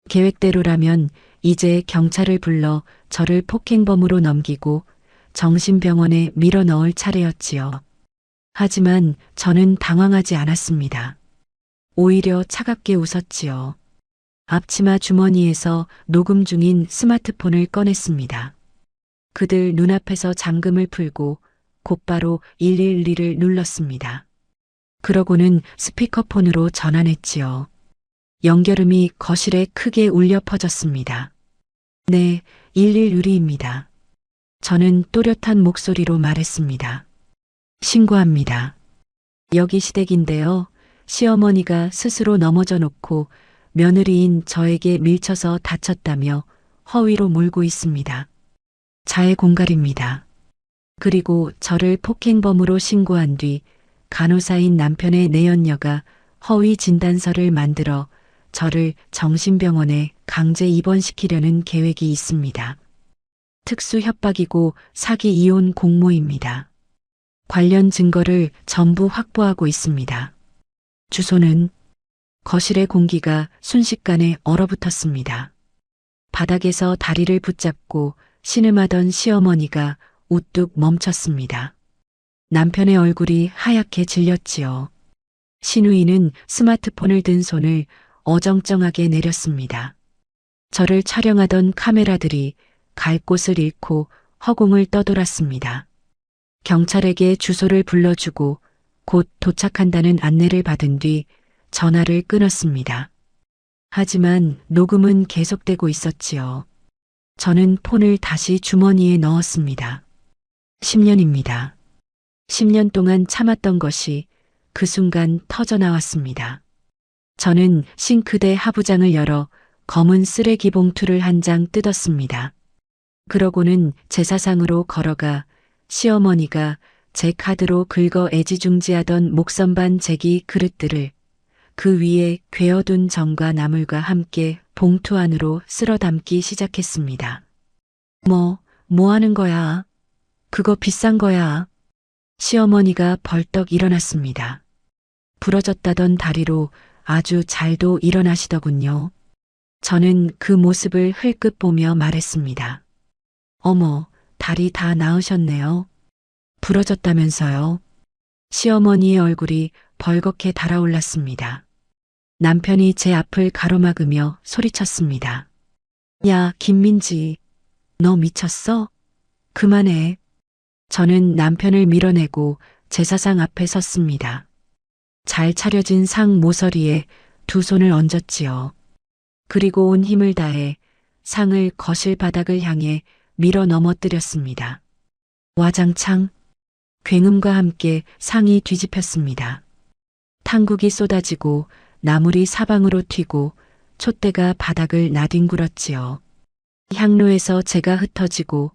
계획대로라면 이제 경찰을 불러 저를 폭행범으로 넘기고 정신병원에 밀어 넣을 차례였지요. 하지만 저는 당황하지 않았습니다. 오히려 차갑게 웃었지요. 앞치마 주머니에서 녹음 중인 스마트폰을 꺼냈습니다. 그들 눈앞에서 잠금을 풀고 곧바로 112를 눌렀습니다. 그러고는 스피커폰으로 전화했지요. 연결음이 거실에 크게 울려 퍼졌습니다. 네, 112입니다. 저는 또렷한 목소리로 말했습니다. 신고합니다. 여기 시댁인데요. 시어머니가 스스로 넘어져 놓고 며느리인 저에게 밀쳐서 다쳤다며 허위로 몰고 있습니다. 자해 공갈입니다. 그리고 저를 폭행범으로 신고한 뒤 간호사인 남편의 내연녀가 허위 진단서를 만들어 저를 정신병원에 강제 입원시키려는 계획이 있습니다. 특수 협박이고 사기 이혼 공모입니다. 관련 증거를 전부 확보하고 있습니다. 주소는 거실의 공기가 순식간에 얼어붙었습니다. 바닥에서 다리를 붙잡고 신음하던 시어머니가 우뚝 멈췄습니다. 남편의 얼굴이 하얗게 질렸지요. 시누이는 스마트폰을 든 손을 어정쩡하게 내렸습니다. 저를 촬영하던 카메라들이 갈 곳을 잃고 허공을 떠돌았습니다. 경찰에게 주소를 불러주고 곧 도착한다는 안내를 받은 뒤 전화를 끊었습니다. 하지만 녹음은 계속되고 있었지요. 저는 폰을 다시 주머니에 넣었습니다. 10년입니다. 10년 동안 참았던 것이 그 순간 터져나왔습니다. 저는 싱크대 하부장을 열어 검은 쓰레기 봉투를 한 장 뜯었습니다. 그러고는 제사상으로 걸어가 시어머니가 제 카드로 긁어 애지중지하던 목선반 제기 그릇들을 그 위에 괴어둔 정과 나물과 함께 봉투 안으로 쓸어 담기 시작했습니다. 뭐 하는 거야? 그거 비싼 거야. 시어머니가 벌떡 일어났습니다. 부러졌다던 다리로 아주 잘도 일어나시더군요. 저는 그 모습을 흘끗 보며 말했습니다. 어머, 다리 다 나으셨네요. 부러졌다면서요. 시어머니의 얼굴이 벌겋게 달아올랐습니다. 남편이 제 앞을 가로막으며 소리쳤습니다. 야, 김민지, 너 미쳤어? 그만해. 저는 남편을 밀어내고 제사상 앞에 섰습니다. 잘 차려진 상 모서리에 두 손을 얹었지요. 그리고 온 힘을 다해 상을 거실 바닥을 향해 밀어 넘어뜨렸습니다. 와장창 굉음과 함께 상이 뒤집혔습니다. 탕국이 쏟아지고 나물이 사방으로 튀고 촛대가 바닥을 나뒹굴었지요. 향로에서 재가 흩어지고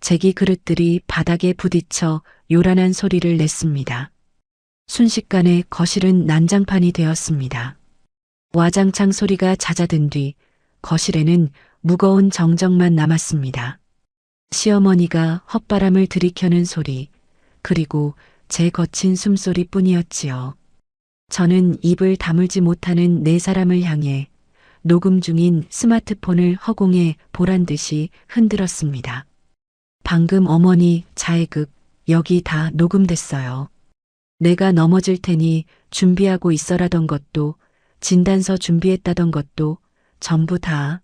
제기 그릇들이 바닥에 부딪혀 요란한 소리를 냈습니다. 순식간에 거실은 난장판이 되었습니다. 와장창 소리가 잦아든 뒤 거실에는 무거운 정적만 남았습니다. 시어머니가 헛바람을 들이켜는 소리, 그리고 제 거친 숨소리 뿐이었지요. 저는 입을 다물지 못하는 네 사람을 향해 녹음 중인 스마트폰을 허공에 보란 듯이 흔들었습니다. 방금 어머니 자해극 여기 다 녹음됐어요. 내가 넘어질 테니 준비하고 있어라던 것도 진단서 준비했다던 것도 전부 다.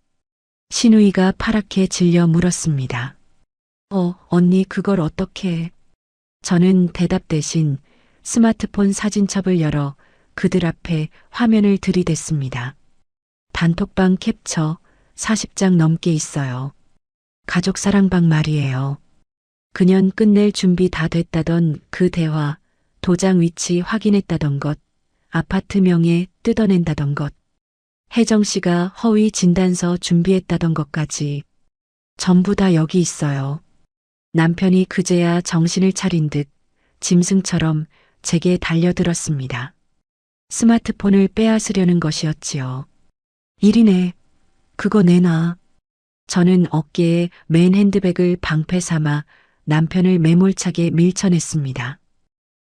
신우이가 파랗게 질려 물었습니다. 언니 그걸 어떻게. 저는 대답 대신 스마트폰 사진첩을 열어 그들 앞에 화면을 들이댔습니다. 단톡방 캡처 40장 넘게 있어요. 가족 사랑방 말이에요. 그년 끝낼 준비 다 됐다던 그 대화, 도장 위치 확인했다던 것, 아파트 명에 뜯어낸다던 것, 혜정 씨가 허위 진단서 준비했다던 것까지 전부 다 여기 있어요. 남편이 그제야 정신을 차린 듯 짐승처럼 제게 달려들었습니다. 스마트폰을 빼앗으려는 것이었지요. 일이네. 그거 내놔. 저는 어깨에 맨 핸드백을 방패 삼아 남편을 매몰차게 밀쳐냈습니다.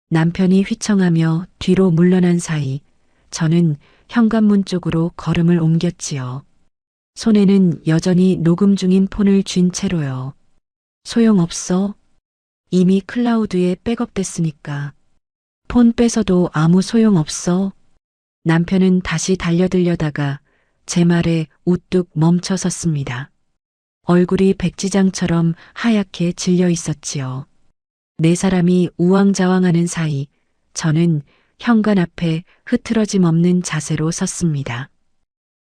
남편이 휘청하며 뒤로 물러난 사이 저는 현관문 쪽으로 걸음을 옮겼지요. 손에는 여전히 녹음 중인 폰을 쥔 채로요. 소용없어. 이미 클라우드에 백업됐으니까. 폰 뺏어도 아무 소용없어. 남편은 다시 달려들려다가 제 말에 우뚝 멈춰 섰습니다. 얼굴이 백지장처럼 하얗게 질려 있었지요. 네 사람이 우왕좌왕하는 사이 저는 현관 앞에 흐트러짐 없는 자세로 섰습니다.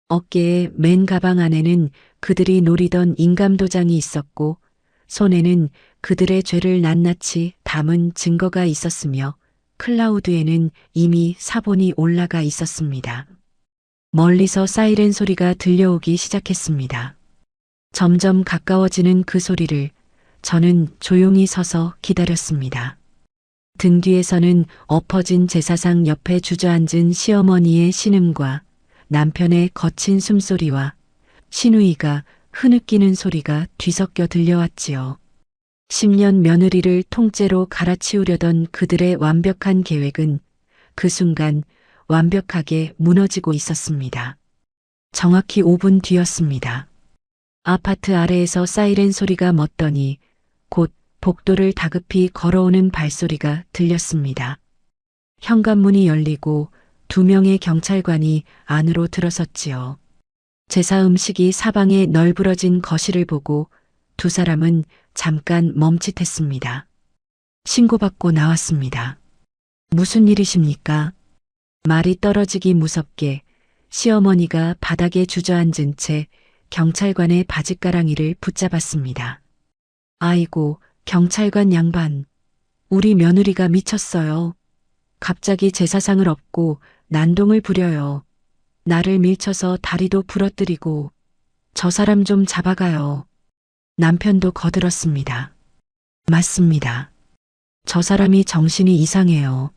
어깨에 맨 가방 안에는 그들이 노리던 인감도장이 있었고 손에는 그들의 죄를 낱낱이 담은 증거가 있었으며 클라우드에는 이미 사본이 올라가 있었습니다. 멀리서 사이렌 소리가 들려오기 시작했습니다. 점점 가까워지는 그 소리를 저는 조용히 서서 기다렸습니다. 등 뒤에서는 엎어진 제사상 옆에 주저앉은 시어머니의 신음과 남편의 거친 숨소리와 신우이가 흐느끼는 소리가 뒤섞여 들려왔지요. 10년 며느리를 통째로 갈아치우려던 그들의 완벽한 계획은 그 순간 완벽하게 무너지고 있었습니다. 정확히 5분 뒤였습니다. 아파트 아래에서 사이렌 소리가 멎더니 곧 복도를 다급히 걸어오는 발소리가 들렸습니다. 현관문이 열리고 2명의 경찰관이 안으로 들어섰지요. 제사 음식이 사방에 널브러진 거실을 보고 두 사람은 잠깐 멈칫했습니다. 신고받고 나왔습니다. 무슨 일이십니까? 말이 떨어지기 무섭게 시어머니가 바닥에 주저앉은 채 경찰관의 바짓가랑이를 붙잡았습니다. 아이고, 경찰관 양반. 우리 며느리가 미쳤어요. 갑자기 제사상을 엎고 난동을 부려요. 나를 밀쳐서 다리도 부러뜨리고 저 사람 좀 잡아가요. 남편도 거들었습니다. 맞습니다. 저 사람이 정신이 이상해요.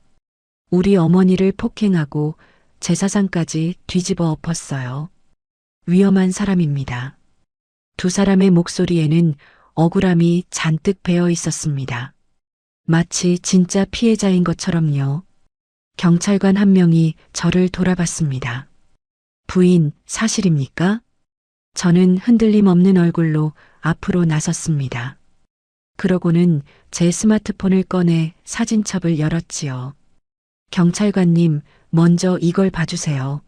우리 어머니를 폭행하고 제사상까지 뒤집어 엎었어요. 위험한 사람입니다. 두 사람의 목소리에는 억울함이 잔뜩 배어 있었습니다. 마치 진짜 피해자인 것처럼요. 경찰관 한 명이 저를 돌아봤습니다. 부인, 사실입니까? 저는 흔들림 없는 얼굴로 앞으로 나섰습니다. 그러고는 제 스마트폰을 꺼내 사진첩을 열었지요. 경찰관님, 먼저 이걸 봐주세요.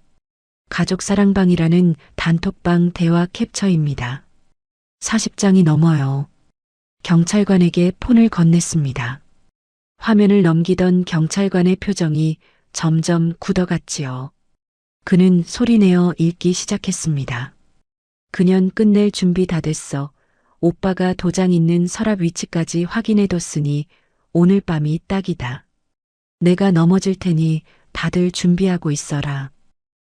가족 사랑방이라는 단톡방 대화 캡처입니다. 40장이 넘어요. 경찰관에게 폰을 건넸습니다. 화면을 넘기던 경찰관의 표정이 점점 굳어갔지요. 그는 소리내어 읽기 시작했습니다. 그년 끝낼 준비 다 됐어. 오빠가 도장 있는 서랍 위치까지 확인해뒀으니 오늘 밤이 딱이다. 내가 넘어질 테니 다들 준비하고 있어라.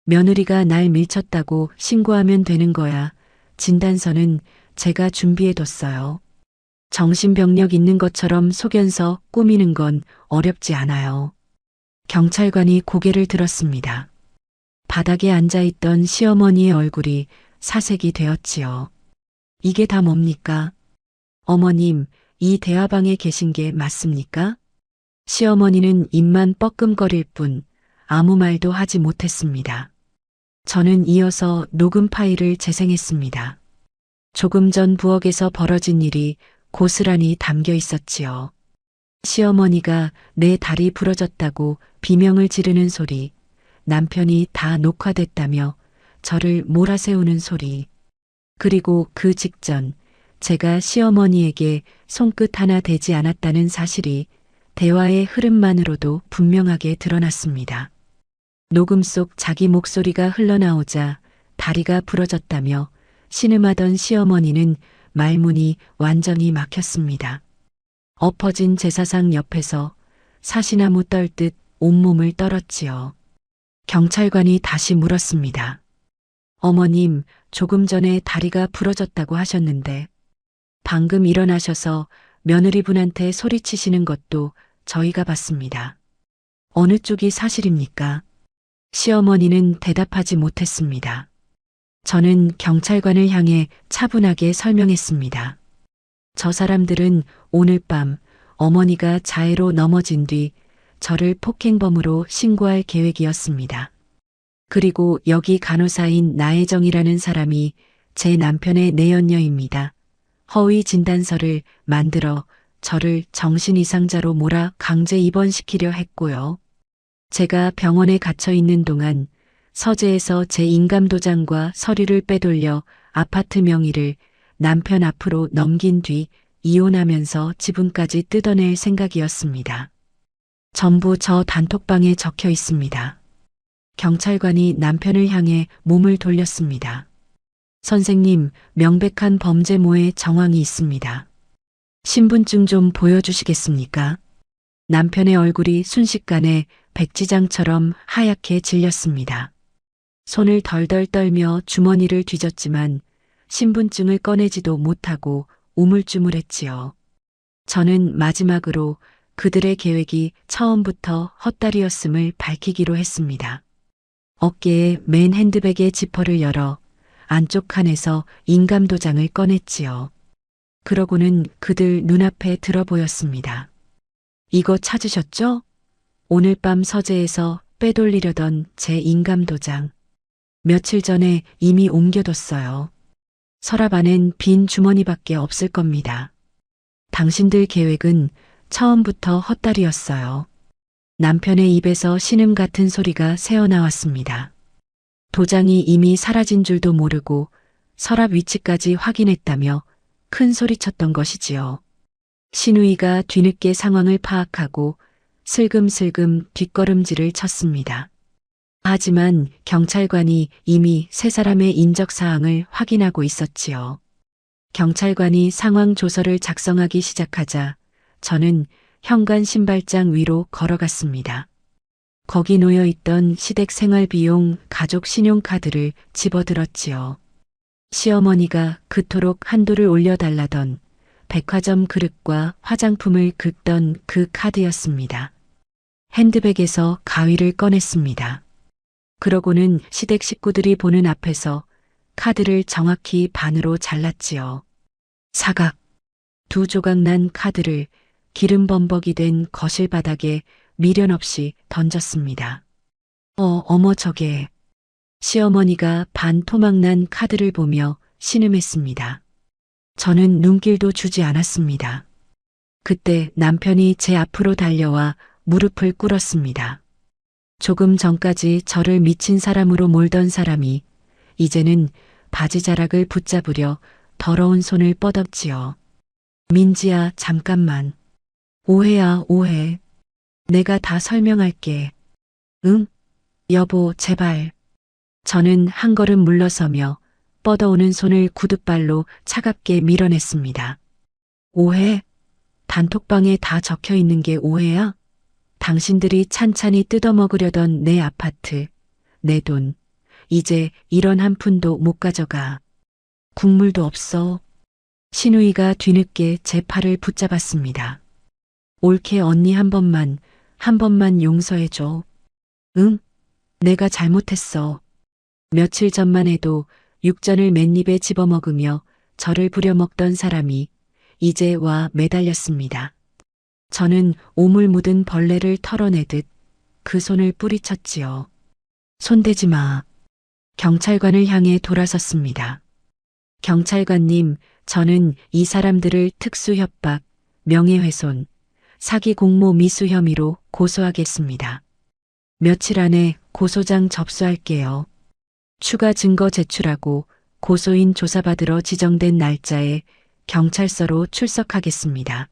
며느리가 날 밀쳤다고 신고하면 되는 거야. 진단서는 제가 준비해뒀어요. 정신병력 있는 것처럼 속연서 꾸미는 건 어렵지 않아요. 경찰관이 고개를 들었습니다. 바닥에 앉아있던 시어머니의 얼굴이 사색이 되었지요. 이게 다 뭡니까? 어머님, 이 대화방에 계신 게 맞습니까? 시어머니는 입만 뻐끔거릴 뿐 아무 말도 하지 못했습니다. 저는 이어서 녹음 파일을 재생했습니다. 조금 전 부엌에서 벌어진 일이 고스란히 담겨 있었지요. 시어머니가 내 다리 부러졌다고 비명을 지르는 소리, 남편이 다 녹화됐다며 저를 몰아세우는 소리, 그리고 그 직전 제가 시어머니에게 손끝 하나 대지 않았다는 사실이 대화의 흐름만으로도 분명하게 드러났습니다. 녹음 속 자기 목소리가 흘러나오자 다리가 부러졌다며 신음하던 시어머니는 말문이 완전히 막혔습니다. 엎어진 제사상 옆에서 사시나무 떨듯 온몸을 떨었지요. 경찰관이 다시 물었습니다. 어머님, 조금 전에 다리가 부러졌다고 하셨는데 방금 일어나셔서 며느리분한테 소리치시는 것도 저희가 봤습니다. 어느 쪽이 사실입니까? 시어머니는 대답하지 못했습니다. 저는 경찰관을 향해 차분하게 설명했습니다. 저 사람들은 오늘 밤 어머니가 자해로 넘어진 뒤 저를 폭행범으로 신고할 계획이었습니다. 그리고 여기 간호사인 나혜정이라는 사람이 제 남편의 내연녀입니다. 허위 진단서를 만들어 저를 정신 이상자로 몰아 강제 입원시키려 했고요. 제가 병원에 갇혀 있는 동안 서재에서 제 인감도장과 서류를 빼돌려 아파트 명의를 남편 앞으로 넘긴 뒤 이혼하면서 지분까지 뜯어낼 생각이었습니다. 전부 저 단톡방에 적혀 있습니다. 경찰관이 남편을 향해 몸을 돌렸습니다. 선생님, 명백한 범죄모의 정황이 있습니다. 신분증 좀 보여주시겠습니까? 남편의 얼굴이 순식간에 백지장처럼 하얗게 질렸습니다. 손을 덜덜 떨며 주머니를 뒤졌지만 신분증을 꺼내지도 못하고 우물쭈물했지요. 저는 마지막으로 그들의 계획이 처음부터 헛다리였음을 밝히기로 했습니다. 어깨에 맨 핸드백의 지퍼를 열어 안쪽 칸에서 인감도장을 꺼냈지요. 그러고는 그들 눈앞에 들어 보였습니다. 이거 찾으셨죠? 오늘 밤 서재에서 빼돌리려던 제 인감도장. 며칠 전에 이미 옮겨뒀어요. 서랍 안엔 빈 주머니밖에 없을 겁니다. 당신들 계획은 처음부터 헛다리였어요. 남편의 입에서 신음 같은 소리가 새어나왔습니다. 도장이 이미 사라진 줄도 모르고 서랍 위치까지 확인했다며 큰 소리쳤던 것이지요. 신우이가 뒤늦게 상황을 파악하고 슬금슬금 뒷걸음질을 쳤습니다. 하지만 경찰관이 이미 세 사람의 인적사항을 확인하고 있었지요. 경찰관이 상황 조서를 작성하기 시작하자 저는 현관 신발장 위로 걸어갔습니다. 거기 놓여있던 시댁 생활비용 가족 신용카드를 집어들었지요. 시어머니가 그토록 한도를 올려달라던 백화점 그릇과 화장품을 긁던 그 카드였습니다. 핸드백에서 가위를 꺼냈습니다. 그러고는 시댁 식구들이 보는 앞에서 카드를 정확히 반으로 잘랐지요. 사각, 두 조각 난 카드를 기름 범벅이 된 거실 바닥에 미련 없이 던졌습니다. 어머 저게. 시어머니가 반 토막난 카드를 보며 신음했습니다. 저는 눈길도 주지 않았습니다. 그때 남편이 제 앞으로 달려와 무릎을 꿇었습니다. 조금 전까지 저를 미친 사람으로 몰던 사람이 이제는 바지자락을 붙잡으려 더러운 손을 뻗었지요. 민지야, 잠깐만. 오해야, 오해. 내가 다 설명할게. 응? 여보, 제발. 저는 한 걸음 물러서며 뻗어오는 손을 구둣발로 차갑게 밀어냈습니다. 오해? 단톡방에 다 적혀 있는 게 오해야? 당신들이 찬찬히 뜯어먹으려던 내 아파트, 내 돈, 이제 1원 한 푼도 못 가져가. 국물도 없어. 신우이가 뒤늦게 제 팔을 붙잡았습니다. 옳게 언니 한 번만 용서해줘. 응? 내가 잘못했어. 며칠 전만 해도 육전을 맨입에 집어먹으며 저를 부려먹던 사람이 이제 와 매달렸습니다. 저는 오물 묻은 벌레를 털어내듯 그 손을 뿌리쳤지요. 손대지 마. 경찰관을 향해 돌아섰습니다. 경찰관님, 저는 이 사람들을 특수협박, 명예훼손, 사기 공모 미수 혐의로 고소하겠습니다. 며칠 안에 고소장 접수할게요. 추가 증거 제출하고 고소인 조사받으러 지정된 날짜에 경찰서로 출석하겠습니다.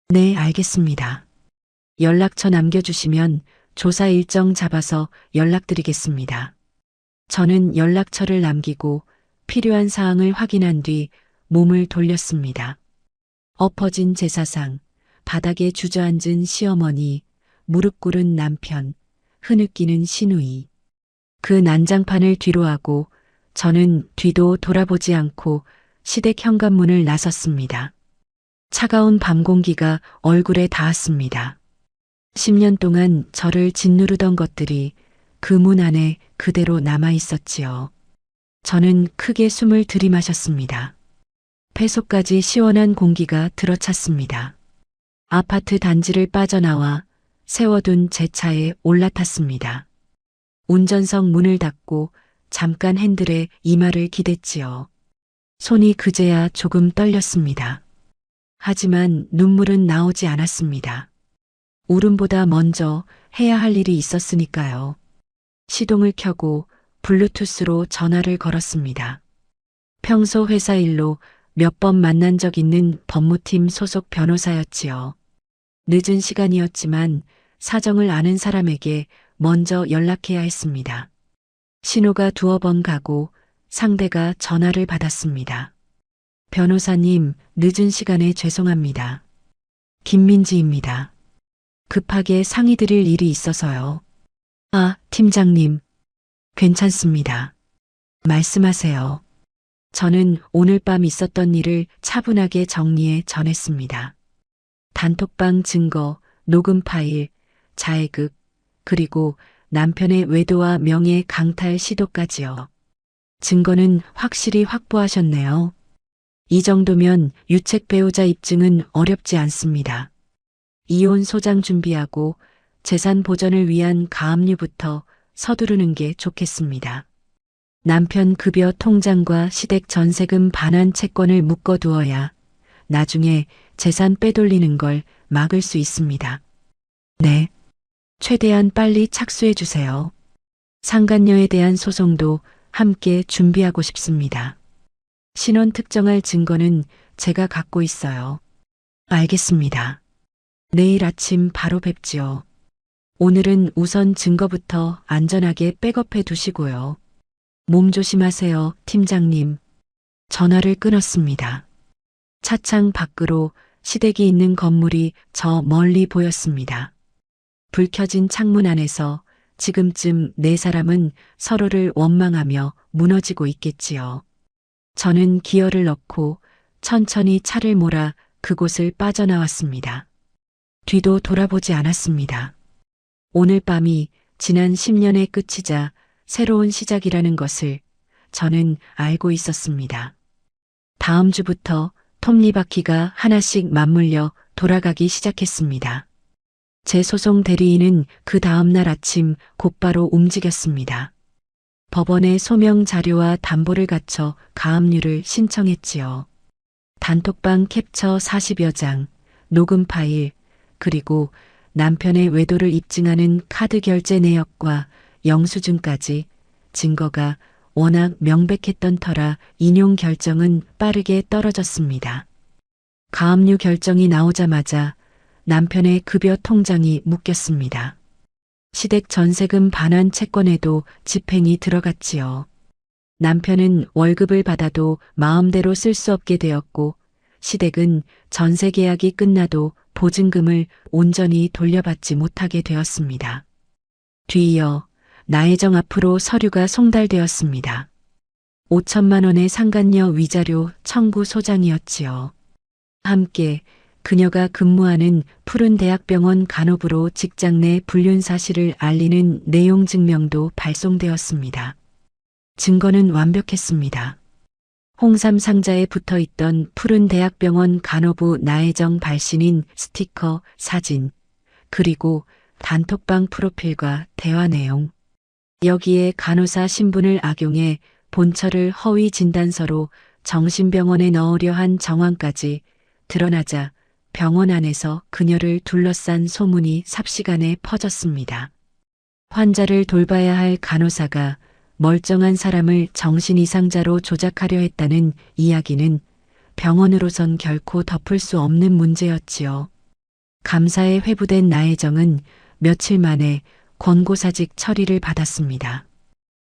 네, 알겠습니다. 연락처 남겨주시면 조사 일정 잡아서 연락드리겠습니다. 저는 연락처를 남기고 필요한 사항을 확인한 뒤 몸을 돌렸습니다. 엎어진 제사상, 바닥에 주저앉은 시어머니, 무릎 꿇은 남편, 흐느끼는 시누이. 그 난장판을 뒤로하고 저는 뒤도 돌아보지 않고 시댁 현관문을 나섰습니다. 차가운 밤 공기가 얼굴에 닿았습니다. 10년 동안 저를 짓누르던 것들이 그 문 안에 그대로 남아 있었지요. 저는 크게 숨을 들이마셨습니다. 폐속까지 시원한 공기가 들어찼습니다. 아파트 단지를 빠져나와 세워둔 제 차에 올라탔습니다. 운전석 문을 닫고 잠깐 핸들에 이마를 기댔지요. 손이 그제야 조금 떨렸습니다. 하지만 눈물은 나오지 않았습니다. 울음보다 먼저 해야 할 일이 있었으니까요. 시동을 켜고 블루투스로 전화를 걸었습니다. 평소 회사 일로 몇 번 만난 적 있는 법무팀 소속 변호사였지요. 늦은 시간이었지만 사정을 아는 사람에게 먼저 연락해야 했습니다. 신호가 두어 번 가고 상대가 전화를 받았습니다. 변호사님, 늦은 시간에 죄송합니다. 김민지입니다. 급하게 상의드릴 일이 있어서요. 아, 팀장님. 괜찮습니다. 말씀하세요. 저는 오늘 밤 있었던 일을 차분하게 정리해 전했습니다. 단톡방 증거, 녹음 파일, 자해극, 그리고 남편의 외도와 명예 강탈 시도까지요. 증거는 확실히 확보하셨네요. 이 정도면 유책 배우자 입증은 어렵지 않습니다. 이혼 소장 준비하고 재산 보전을 위한 가압류부터 서두르는 게 좋겠습니다. 남편 급여 통장과 시댁 전세금 반환 채권을 묶어두어야 나중에 재산 빼돌리는 걸 막을 수 있습니다. 네. 최대한 빨리 착수해 주세요. 상간녀에 대한 소송도 함께 준비하고 싶습니다. 신원 특정할 증거는 제가 갖고 있어요. 알겠습니다. 내일 아침 바로 뵙지요. 오늘은 우선 증거부터 안전하게 백업해 두시고요. 몸 조심하세요, 팀장님. 전화를 끊었습니다. 차창 밖으로 시댁이 있는 건물이 저 멀리 보였습니다. 불 켜진 창문 안에서 지금쯤 네 사람은 서로를 원망하며 무너지고 있겠지요. 저는 기어를 넣고 천천히 차를 몰아 그곳을 빠져나왔습니다. 뒤도 돌아보지 않았습니다. 오늘 밤이 지난 10년의 끝이자 새로운 시작이라는 것을 저는 알고 있었습니다. 다음 주부터 톱니바퀴가 하나씩 맞물려 돌아가기 시작했습니다. 제 소송 대리인은 그 다음 날 아침 곧바로 움직였습니다. 법원에 소명 자료와 담보를 갖춰 가압류를 신청했지요. 단톡방 캡처 40여 장, 녹음 파일, 그리고 남편의 외도를 입증하는 카드 결제 내역과 영수증까지 증거가 워낙 명백했던 터라 인용 결정은 빠르게 떨어졌습니다. 가압류 결정이 나오자마자 남편의 급여 통장이 묶였습니다. 시댁 전세금 반환 채권에도 집행이 들어갔지요. 남편은 월급을 받아도 마음대로 쓸 수 없게 되었고 시댁은 전세 계약이 끝나도 보증금을 온전히 돌려받지 못하게 되었습니다. 뒤이어 나혜정 앞으로 서류가 송달되었습니다. 5천만 원의 상간녀 위자료 청구 소장이었지요. 함께 그녀가 근무하는 푸른 대학병원 간호부로 직장 내 불륜 사실을 알리는 내용 증명도 발송되었습니다. 증거는 완벽했습니다. 홍삼 상자에 붙어 있던 푸른 대학병원 간호부 나혜정 발신인 스티커, 사진, 그리고 단톡방 프로필과 대화 내용. 여기에 간호사 신분을 악용해 본처를 허위 진단서로 정신병원에 넣으려 한 정황까지 드러나자 병원 안에서 그녀를 둘러싼 소문이 삽시간에 퍼졌습니다. 환자를 돌봐야 할 간호사가 멀쩡한 사람을 정신 이상자로 조작하려 했다는 이야기는 병원으로선 결코 덮을 수 없는 문제였지요. 감사에 회부된 나혜정은 며칠 만에 권고사직 처리를 받았습니다.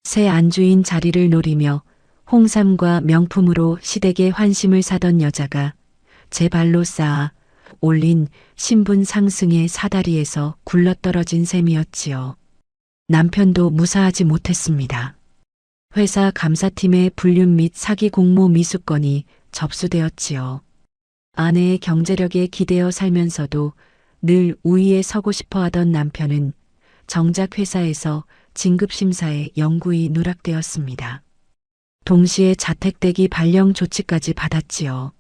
새 안주인 자리를 노리며 홍삼과 명품으로 시댁의 환심을 사던 여자가 제 발로 쌓아 올린 신분 상승의 사다리에서 굴러떨어진 셈이었지요. 남편도 무사하지 못했습니다. 회사 감사팀의 불륜 및 사기 공모 미수건이 접수되었지요. 아내의 경제력에 기대어 살면서도 늘 우위에 서고 싶어 하던 남편은 정작 회사에서 진급심사에 영구히 누락되었습니다. 동시에 자택대기 발령 조치까지 받았지요.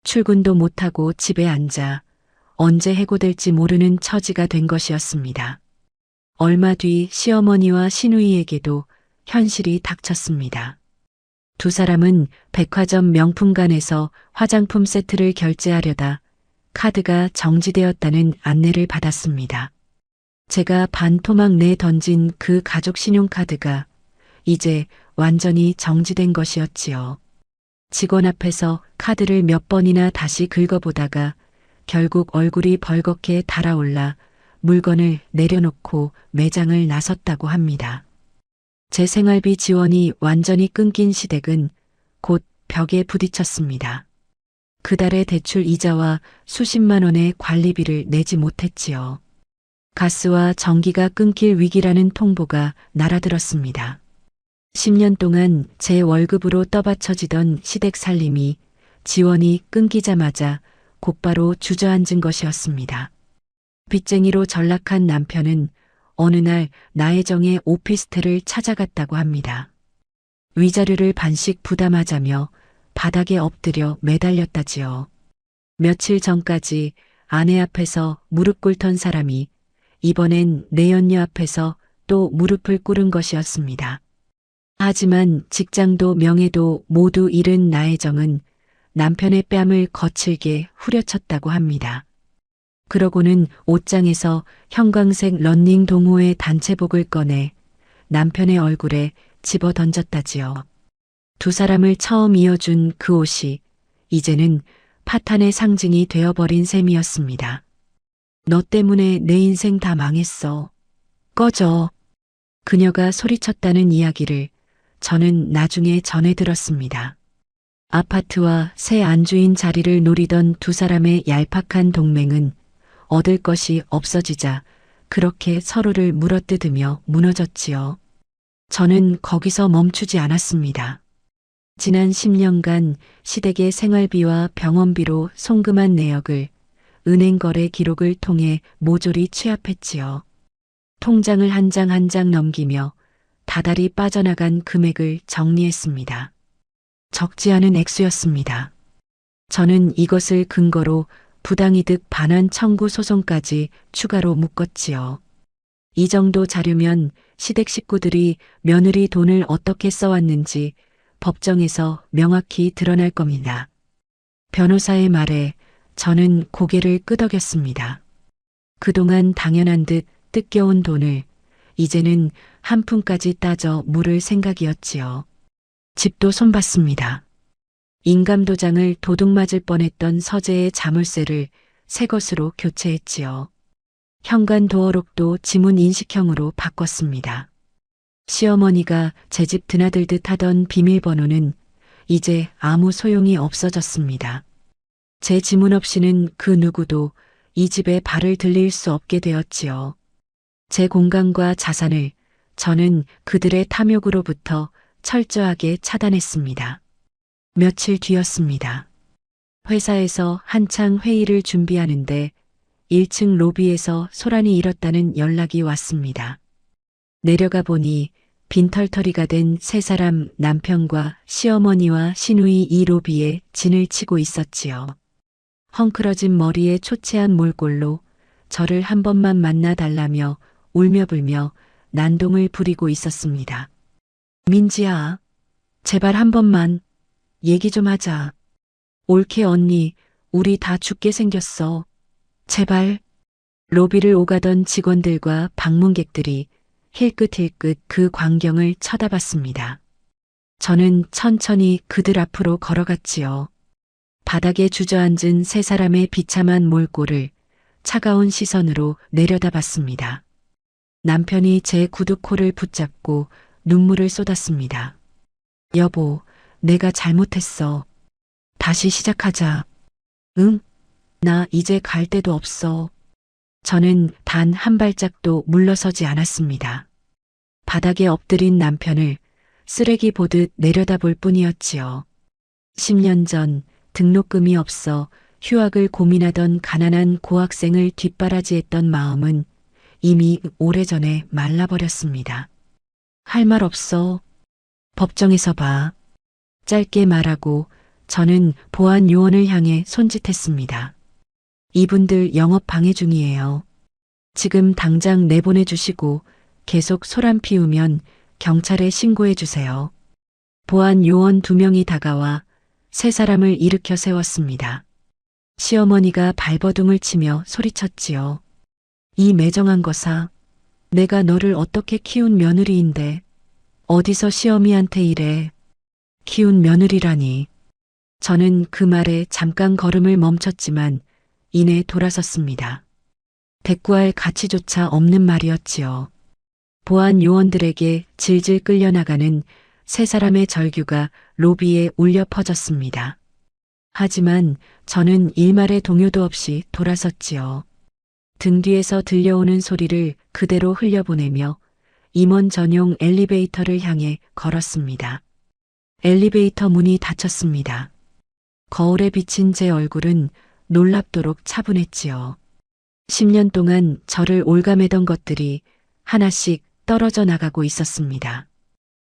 출근도 못하고 집에 앉아 언제 해고될지 모르는 처지가 된 것이었습니다. 얼마 뒤 시어머니와 시누이에게도 현실이 닥쳤습니다. 두 사람은 백화점 명품관에서 화장품 세트를 결제하려다 카드가 정지되었다는 안내를 받았습니다. 제가 반토막 내 던진 그 가족 신용카드가 이제 완전히 정지된 것이었지요. 직원 앞에서 카드를 몇 번이나 다시 긁어보다가 결국 얼굴이 벌겋게 달아올라 물건을 내려놓고 매장을 나섰다고 합니다. 제 생활비 지원이 완전히 끊긴 시댁은 곧 벽에 부딪혔습니다. 그달의 대출 이자와 수십만 원의 관리비를 내지 못했지요. 가스와 전기가 끊길 위기라는 통보가 날아들었습니다. 10년 동안 제 월급으로 떠받쳐지던 시댁 살림이 지원이 끊기자마자 곧바로 주저앉은 것이었습니다. 빚쟁이로 전락한 남편은 어느 날 나혜정의 오피스텔을 찾아갔다고 합니다. 위자료를 반씩 부담하자며 바닥에 엎드려 매달렸다지요. 며칠 전까지 아내 앞에서 무릎 꿇던 사람이 이번엔 내연녀 앞에서 또 무릎을 꿇은 것이었습니다. 하지만 직장도 명예도 모두 잃은 나혜정은 남편의 뺨을 거칠게 후려쳤다고 합니다. 그러고는 옷장에서 형광색 러닝 동호회 단체복을 꺼내 남편의 얼굴에 집어 던졌다지요. 두 사람을 처음 이어준 그 옷이 이제는 파탄의 상징이 되어버린 셈이었습니다. 너 때문에 내 인생 다 망했어. 꺼져. 그녀가 소리쳤다는 이야기를 저는 나중에 전해 들었습니다. 아파트와 새 안주인 자리를 노리던 두 사람의 얄팍한 동맹은 얻을 것이 없어지자 그렇게 서로를 물어뜯으며 무너졌지요. 저는 거기서 멈추지 않았습니다. 지난 10년간 시댁의 생활비와 병원비로 송금한 내역을 은행 거래 기록을 통해 모조리 취합했지요. 통장을 한 장 한 장 넘기며 다달이 빠져나간 금액을 정리했습니다. 적지 않은 액수였습니다. 저는 이것을 근거로 부당이득 반환 청구 소송까지 추가로 묶었지요. 이 정도 자료면 시댁 식구들이 며느리 돈을 어떻게 써왔는지 법정에서 명확히 드러날 겁니다. 변호사의 말에 저는 고개를 끄덕였습니다. 그동안 당연한 듯 뜯겨온 돈을 이제는 한 푼까지 따져 물을 생각이었지요. 집도 손봤습니다. 인감도장을 도둑맞을 뻔했던 서재의 자물쇠를 새 것으로 교체했지요. 현관 도어록도 지문 인식형으로 바꿨습니다. 시어머니가 제 집 드나들듯 하던 비밀번호는 이제 아무 소용이 없어졌습니다. 제 지문 없이는 그 누구도 이 집에 발을 들릴 수 없게 되었지요. 제 공간과 자산을 저는 그들의 탐욕으로부터 철저하게 차단했습니다. 며칠 뒤였습니다. 회사에서 한창 회의를 준비하는데 1층 로비에서 소란이 일었다는 연락이 왔습니다. 내려가 보니 빈털터리가 된 세 사람 남편과 시어머니와 시누이 이 로비에 진을 치고 있었지요. 헝클어진 머리에 초췌한 몰골로 저를 한 번만 만나 달라며 울며불며 난동을 부리고 있었습니다. 민지야, 제발 한 번만 얘기 좀 하자. 올케 언니, 우리 다 죽게 생겼어. 제발. 로비를 오가던 직원들과 방문객들이 힐끗힐끗 그 광경을 쳐다봤습니다. 저는 천천히 그들 앞으로 걸어갔지요. 바닥에 주저앉은 세 사람의 비참한 몰골을 차가운 시선으로 내려다봤습니다. 남편이 제 구두코를 붙잡고 눈물을 쏟았습니다. 여보, 내가 잘못했어. 다시 시작하자. 응? 나 이제 갈 데도 없어. 저는 단 한 발짝도 물러서지 않았습니다. 바닥에 엎드린 남편을 쓰레기 보듯 내려다볼 뿐이었지요. 10년 전 등록금이 없어 휴학을 고민하던 가난한 고학생을 뒷바라지했던 마음은 이미 오래전에 말라버렸습니다. 할 말 없어. 법정에서 봐. 짧게 말하고 저는 보안 요원을 향해 손짓했습니다. 이분들 영업 방해 중이에요. 지금 당장 내보내 주시고 계속 소란 피우면 경찰에 신고해 주세요. 보안 요원 2명이 다가와 세 사람을 일으켜 세웠습니다. 시어머니가 발버둥을 치며 소리쳤지요. 이 매정한 거사, 내가 너를 어떻게 키운 며느리인데 어디서 시어미한테 이래. 키운 며느리라니. 저는 그 말에 잠깐 걸음을 멈췄지만 이내 돌아섰습니다. 대꾸할 가치조차 없는 말이었지요. 보안 요원들에게 질질 끌려나가는 세 사람의 절규가 로비에 울려 퍼졌습니다. 하지만 저는 일말의 동요도 없이 돌아섰지요. 등 뒤에서 들려오는 소리를 그대로 흘려보내며 임원 전용 엘리베이터를 향해 걸었습니다. 엘리베이터 문이 닫혔습니다. 거울에 비친 제 얼굴은 놀랍도록 차분했지요. 10년 동안 저를 올가매던 것들이 하나씩 떨어져 나가고 있었습니다.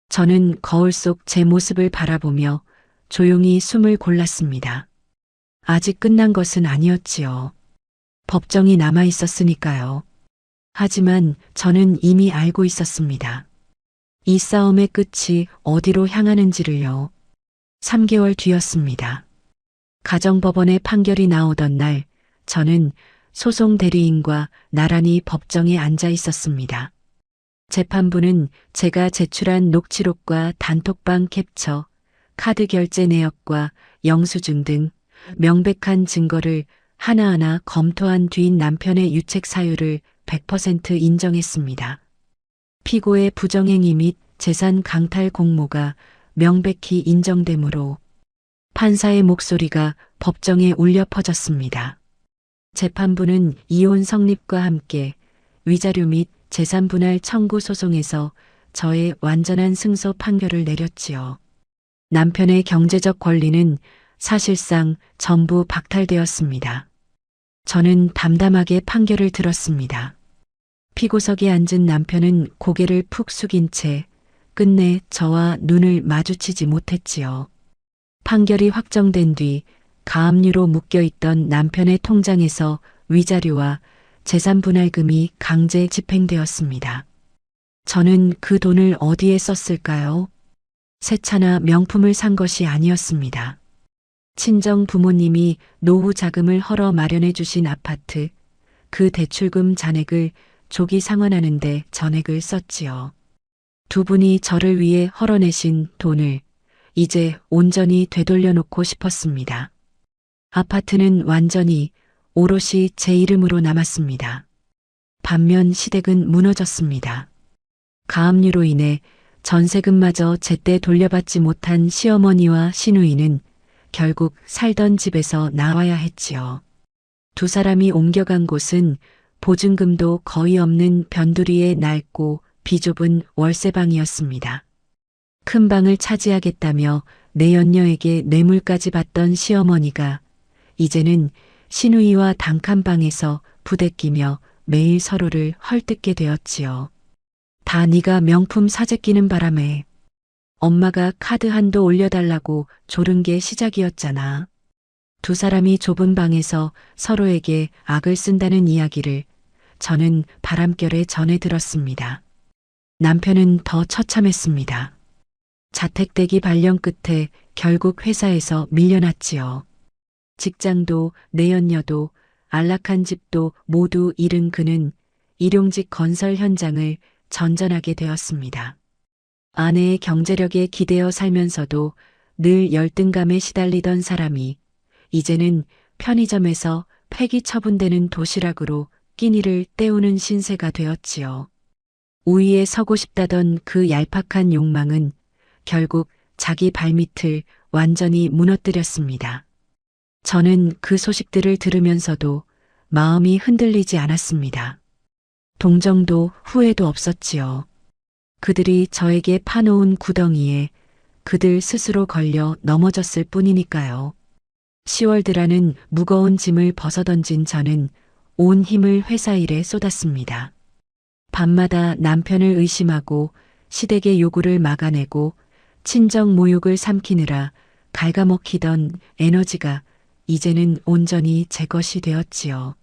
저는 거울 속 제 모습을 바라보며 조용히 숨을 골랐습니다. 아직 끝난 것은 아니었지요. 법정이 남아 있었으니까요. 하지만 저는 이미 알고 있었습니다. 이 싸움의 끝이 어디로 향하는지를요. 3개월 뒤였습니다. 가정법원의 판결이 나오던 날 저는 소송 대리인과 나란히 법정에 앉아 있었습니다. 재판부는 제가 제출한 녹취록과 단톡방 캡처, 카드 결제 내역과 영수증 등 명백한 증거를 하나하나 검토한 뒤인 남편의 유책 사유를 100% 인정했습니다. 피고의 부정행위 및 재산 강탈 공모가 명백히 인정되므로 판사의 목소리가 법정에 울려 퍼졌습니다. 재판부는 이혼 성립과 함께 위자료 및 재산 분할 청구 소송에서 저의 완전한 승소 판결을 내렸지요. 남편의 경제적 권리는 사실상 전부 박탈되었습니다. 저는 담담하게 판결을 들었습니다. 피고석에 앉은 남편은 고개를 푹 숙인 채 끝내 저와 눈을 마주치지 못했지요. 판결이 확정된 뒤 가압류로 묶여있던 남편의 통장에서 위자료와 재산 분할금이 강제 집행되었습니다. 저는 그 돈을 어디에 썼을까요? 새 차나 명품을 산 것이 아니었습니다. 친정 부모님이 노후 자금을 헐어 마련해 주신 아파트, 그 대출금 잔액을 조기 상환하는 데 전액을 썼지요. 두 분이 저를 위해 헐어내신 돈을 이제 온전히 되돌려 놓고 싶었습니다. 아파트는 완전히 오롯이 제 이름으로 남았습니다. 반면 시댁은 무너졌습니다. 가압류로 인해 전세금마저 제때 돌려받지 못한 시어머니와 시누이는 결국 살던 집에서 나와야 했지요. 두 사람이 옮겨간 곳은 보증금도 거의 없는 변두리의 낡고 비좁은 월세방이었습니다. 큰 방을 차지하겠다며 내연녀에게 뇌물까지 받던 시어머니가 이제는 시누이와 단칸방에서 부대끼며 매일 서로를 헐뜯게 되었지요. 다 네가 명품 사재 끼는 바람에 엄마가 카드 한도 올려달라고 조른 게 시작이었잖아. 두 사람이 좁은 방에서 서로에게 악을 쓴다는 이야기를 저는 바람결에 전해 들었습니다. 남편은 더 처참했습니다. 자택대기 발령 끝에 결국 회사에서 밀려났지요. 직장도 내연녀도 안락한 집도 모두 잃은 그는 일용직 건설 현장을 전전하게 되었습니다. 아내의 경제력에 기대어 살면서도 늘 열등감에 시달리던 사람이 이제는 편의점에서 폐기 처분되는 도시락으로 끼니를 때우는 신세가 되었지요. 우위에 서고 싶다던 그 얄팍한 욕망은 결국 자기 발밑을 완전히 무너뜨렸습니다. 저는 그 소식들을 들으면서도 마음이 흔들리지 않았습니다. 동정도 후회도 없었지요. 그들이 저에게 파놓은 구덩이에 그들 스스로 걸려 넘어졌을 뿐이니까요. 시월드라는 무거운 짐을 벗어던진 저는 온 힘을 회사 일에 쏟았습니다. 밤마다 남편을 의심하고 시댁의 요구를 막아내고 친정 모욕을 삼키느라 갉아먹히던 에너지가 이제는 온전히 제 것이 되었지요.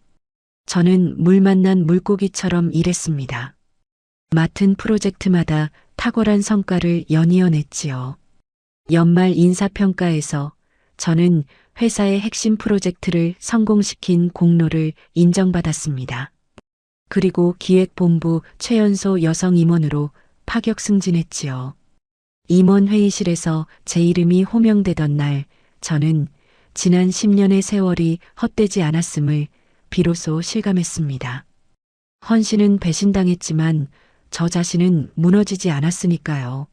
저는 물 만난 물고기처럼 일했습니다. 맡은 프로젝트마다 탁월한 성과를 연이어냈지요. 연말 인사평가에서 저는 회사의 핵심 프로젝트를 성공시킨 공로를 인정받았습니다. 그리고 기획본부 최연소 여성 임원으로 파격 승진했지요. 임원 회의실에서 제 이름이 호명되던 날 저는 지난 10년의 세월이 헛되지 않았음을 비로소 실감했습니다. 헌신은 배신당했지만 저 자신은 무너지지 않았으니까요.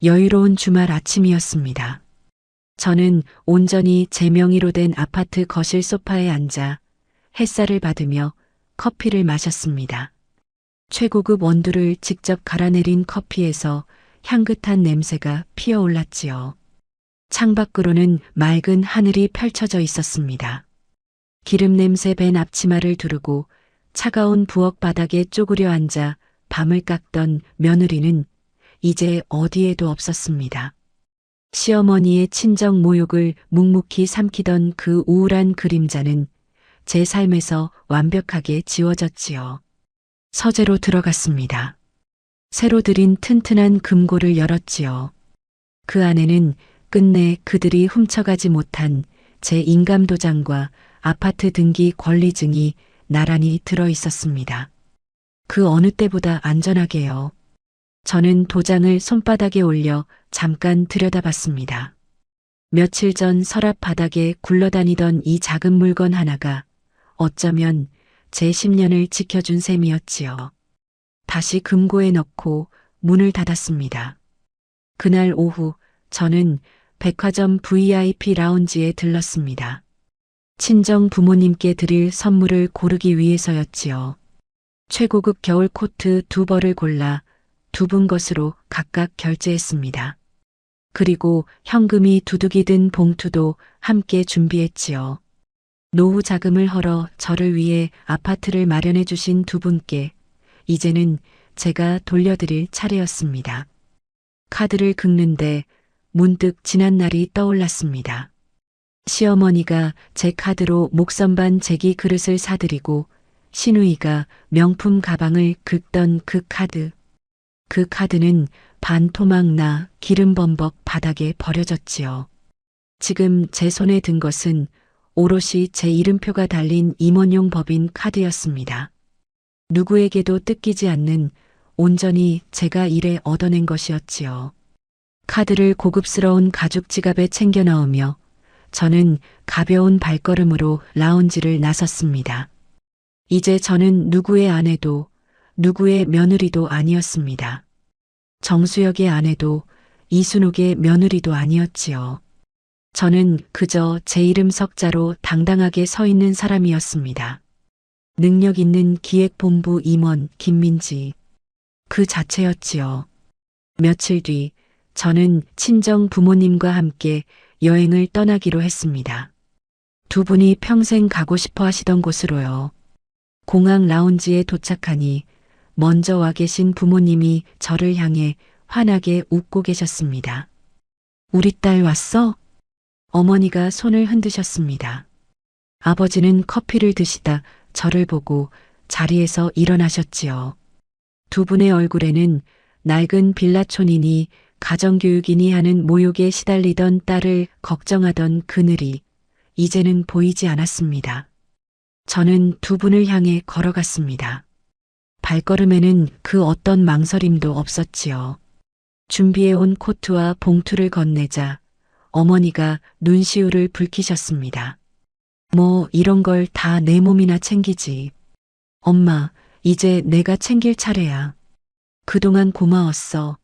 여유로운 주말 아침이었습니다. 저는 온전히 제 명의로 된 아파트 거실 소파에 앉아 햇살을 받으며 커피를 마셨습니다. 최고급 원두를 직접 갈아내린 커피에서 향긋한 냄새가 피어올랐지요. 창밖으로는 맑은 하늘이 펼쳐져 있었습니다. 기름 냄새 밴 앞치마를 두르고 차가운 부엌 바닥에 쪼그려 앉아 밤을 깎던 며느리는 이제 어디에도 없었습니다. 시어머니의 친정 모욕을 묵묵히 삼키던 그 우울한 그림자는 제 삶에서 완벽하게 지워졌지요. 서재로 들어갔습니다. 새로 들인 튼튼한 금고를 열었지요. 그 안에는 끝내 그들이 훔쳐가지 못한 제 인감도장과 아파트 등기 권리증이 나란히 들어 있었습니다. 그 어느 때보다 안전하게요. 저는 도장을 손바닥에 올려 잠깐 들여다봤습니다. 며칠 전 서랍 바닥에 굴러다니던 이 작은 물건 하나가 어쩌면 제 10년을 지켜준 셈이었지요. 다시 금고에 넣고 문을 닫았습니다. 그날 오후 저는 백화점 VIP 라운지에 들렀습니다. 친정 부모님께 드릴 선물을 고르기 위해서였지요. 최고급 겨울 코트 2벌을 골라 두 분 것으로 각각 결제했습니다. 그리고 현금이 두둑이 든 봉투도 함께 준비했지요. 노후 자금을 헐어 저를 위해 아파트를 마련해 주신 두 분께 이제는 제가 돌려드릴 차례였습니다. 카드를 긁는데 문득 지난 날이 떠올랐습니다. 시어머니가 제 카드로 목선반 제기 그릇을 사드리고 시누이가 명품 가방을 긁던 그 카드. 그 카드는 반토막 나 기름 범벅 바닥에 버려졌지요. 지금 제 손에 든 것은 오롯이 제 이름표가 달린 임원용 법인 카드였습니다. 누구에게도 뜯기지 않는 온전히 제가 일해 얻어낸 것이었지요. 카드를 고급스러운 가죽 지갑에 챙겨 넣으며 저는 가벼운 발걸음으로 라운지를 나섰습니다. 이제 저는 누구의 아내도 누구의 며느리도 아니었습니다. 정수혁의 아내도 이순옥의 며느리도 아니었지요. 저는 그저 제 이름 석자로 당당하게 서 있는 사람이었습니다. 능력 있는 기획본부 임원 김민지. 그 자체였지요. 며칠 뒤 저는 친정 부모님과 함께 여행을 떠나기로 했습니다. 두 분이 평생 가고 싶어 하시던 곳으로요. 공항 라운지에 도착하니 먼저 와 계신 부모님이 저를 향해 환하게 웃고 계셨습니다. 우리 딸 왔어? 어머니가 손을 흔드셨습니다. 아버지는 커피를 드시다 저를 보고 자리에서 일어나셨지요. 두 분의 얼굴에는 낡은 빌라촌이니 가정교육이니 하는 모욕에 시달리던 딸을 걱정하던 그늘이 이제는 보이지 않았습니다. 저는 두 분을 향해 걸어갔습니다. 발걸음에는 그 어떤 망설임도 없었지요. 준비해온 코트와 봉투를 건네자 어머니가 눈시울을 붉히셨습니다. 뭐 이런 걸 다 내 몸이나 챙기지. 엄마, 이제 내가 챙길 차례야. 그동안 고마웠어.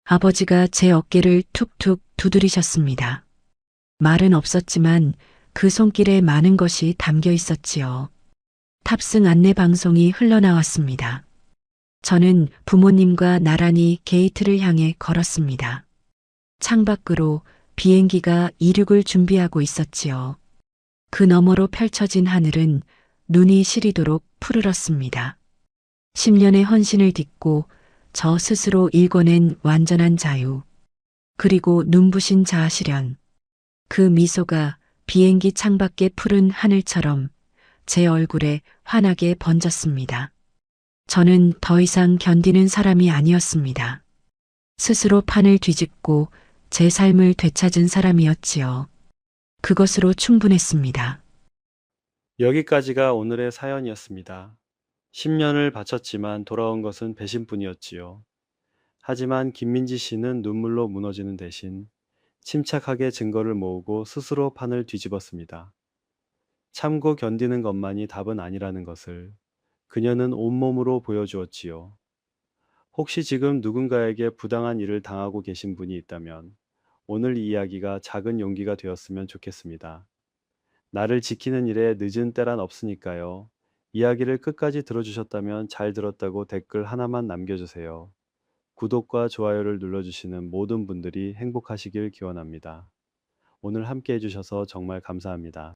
아버지가 제 어깨를 툭툭 두드리셨습니다. 말은 없었지만 그 손길에 많은 것이 담겨 있었지요. 탑승 안내 방송이 흘러나왔습니다. 저는 부모님과 나란히 게이트를 향해 걸었습니다. 창밖으로 비행기가 이륙을 준비하고 있었지요. 그 너머로 펼쳐진 하늘은 눈이 시리도록 푸르렀습니다. 10년의 헌신을 딛고 저 스스로 일궈낸 완전한 자유, 그리고 눈부신 자아실현. 그 미소가 비행기 창밖의 푸른 하늘처럼 제 얼굴에 환하게 번졌습니다. 저는 더 이상 견디는 사람이 아니었습니다. 스스로 판을 뒤집고 제 삶을 되찾은 사람이었지요. 그것으로 충분했습니다. 여기까지가 오늘의 사연이었습니다. 10년을 바쳤지만 돌아온 것은 배신뿐이었지요. 하지만 김민지 씨는 눈물로 무너지는 대신 침착하게 증거를 모으고 스스로 판을 뒤집었습니다. 참고 견디는 것만이 답은 아니라는 것을 그녀는 온몸으로 보여주었지요. 혹시 지금 누군가에게 부당한 일을 당하고 계신 분이 있다면 오늘 이 이야기가 작은 용기가 되었으면 좋겠습니다. 나를 지키는 일에 늦은 때란 없으니까요. 이야기를 끝까지 들어주셨다면 잘 들었다고 댓글 하나만 남겨주세요. 구독과 좋아요를 눌러주시는 모든 분들이 행복하시길 기원합니다. 오늘 함께 해주셔서 정말 감사합니다.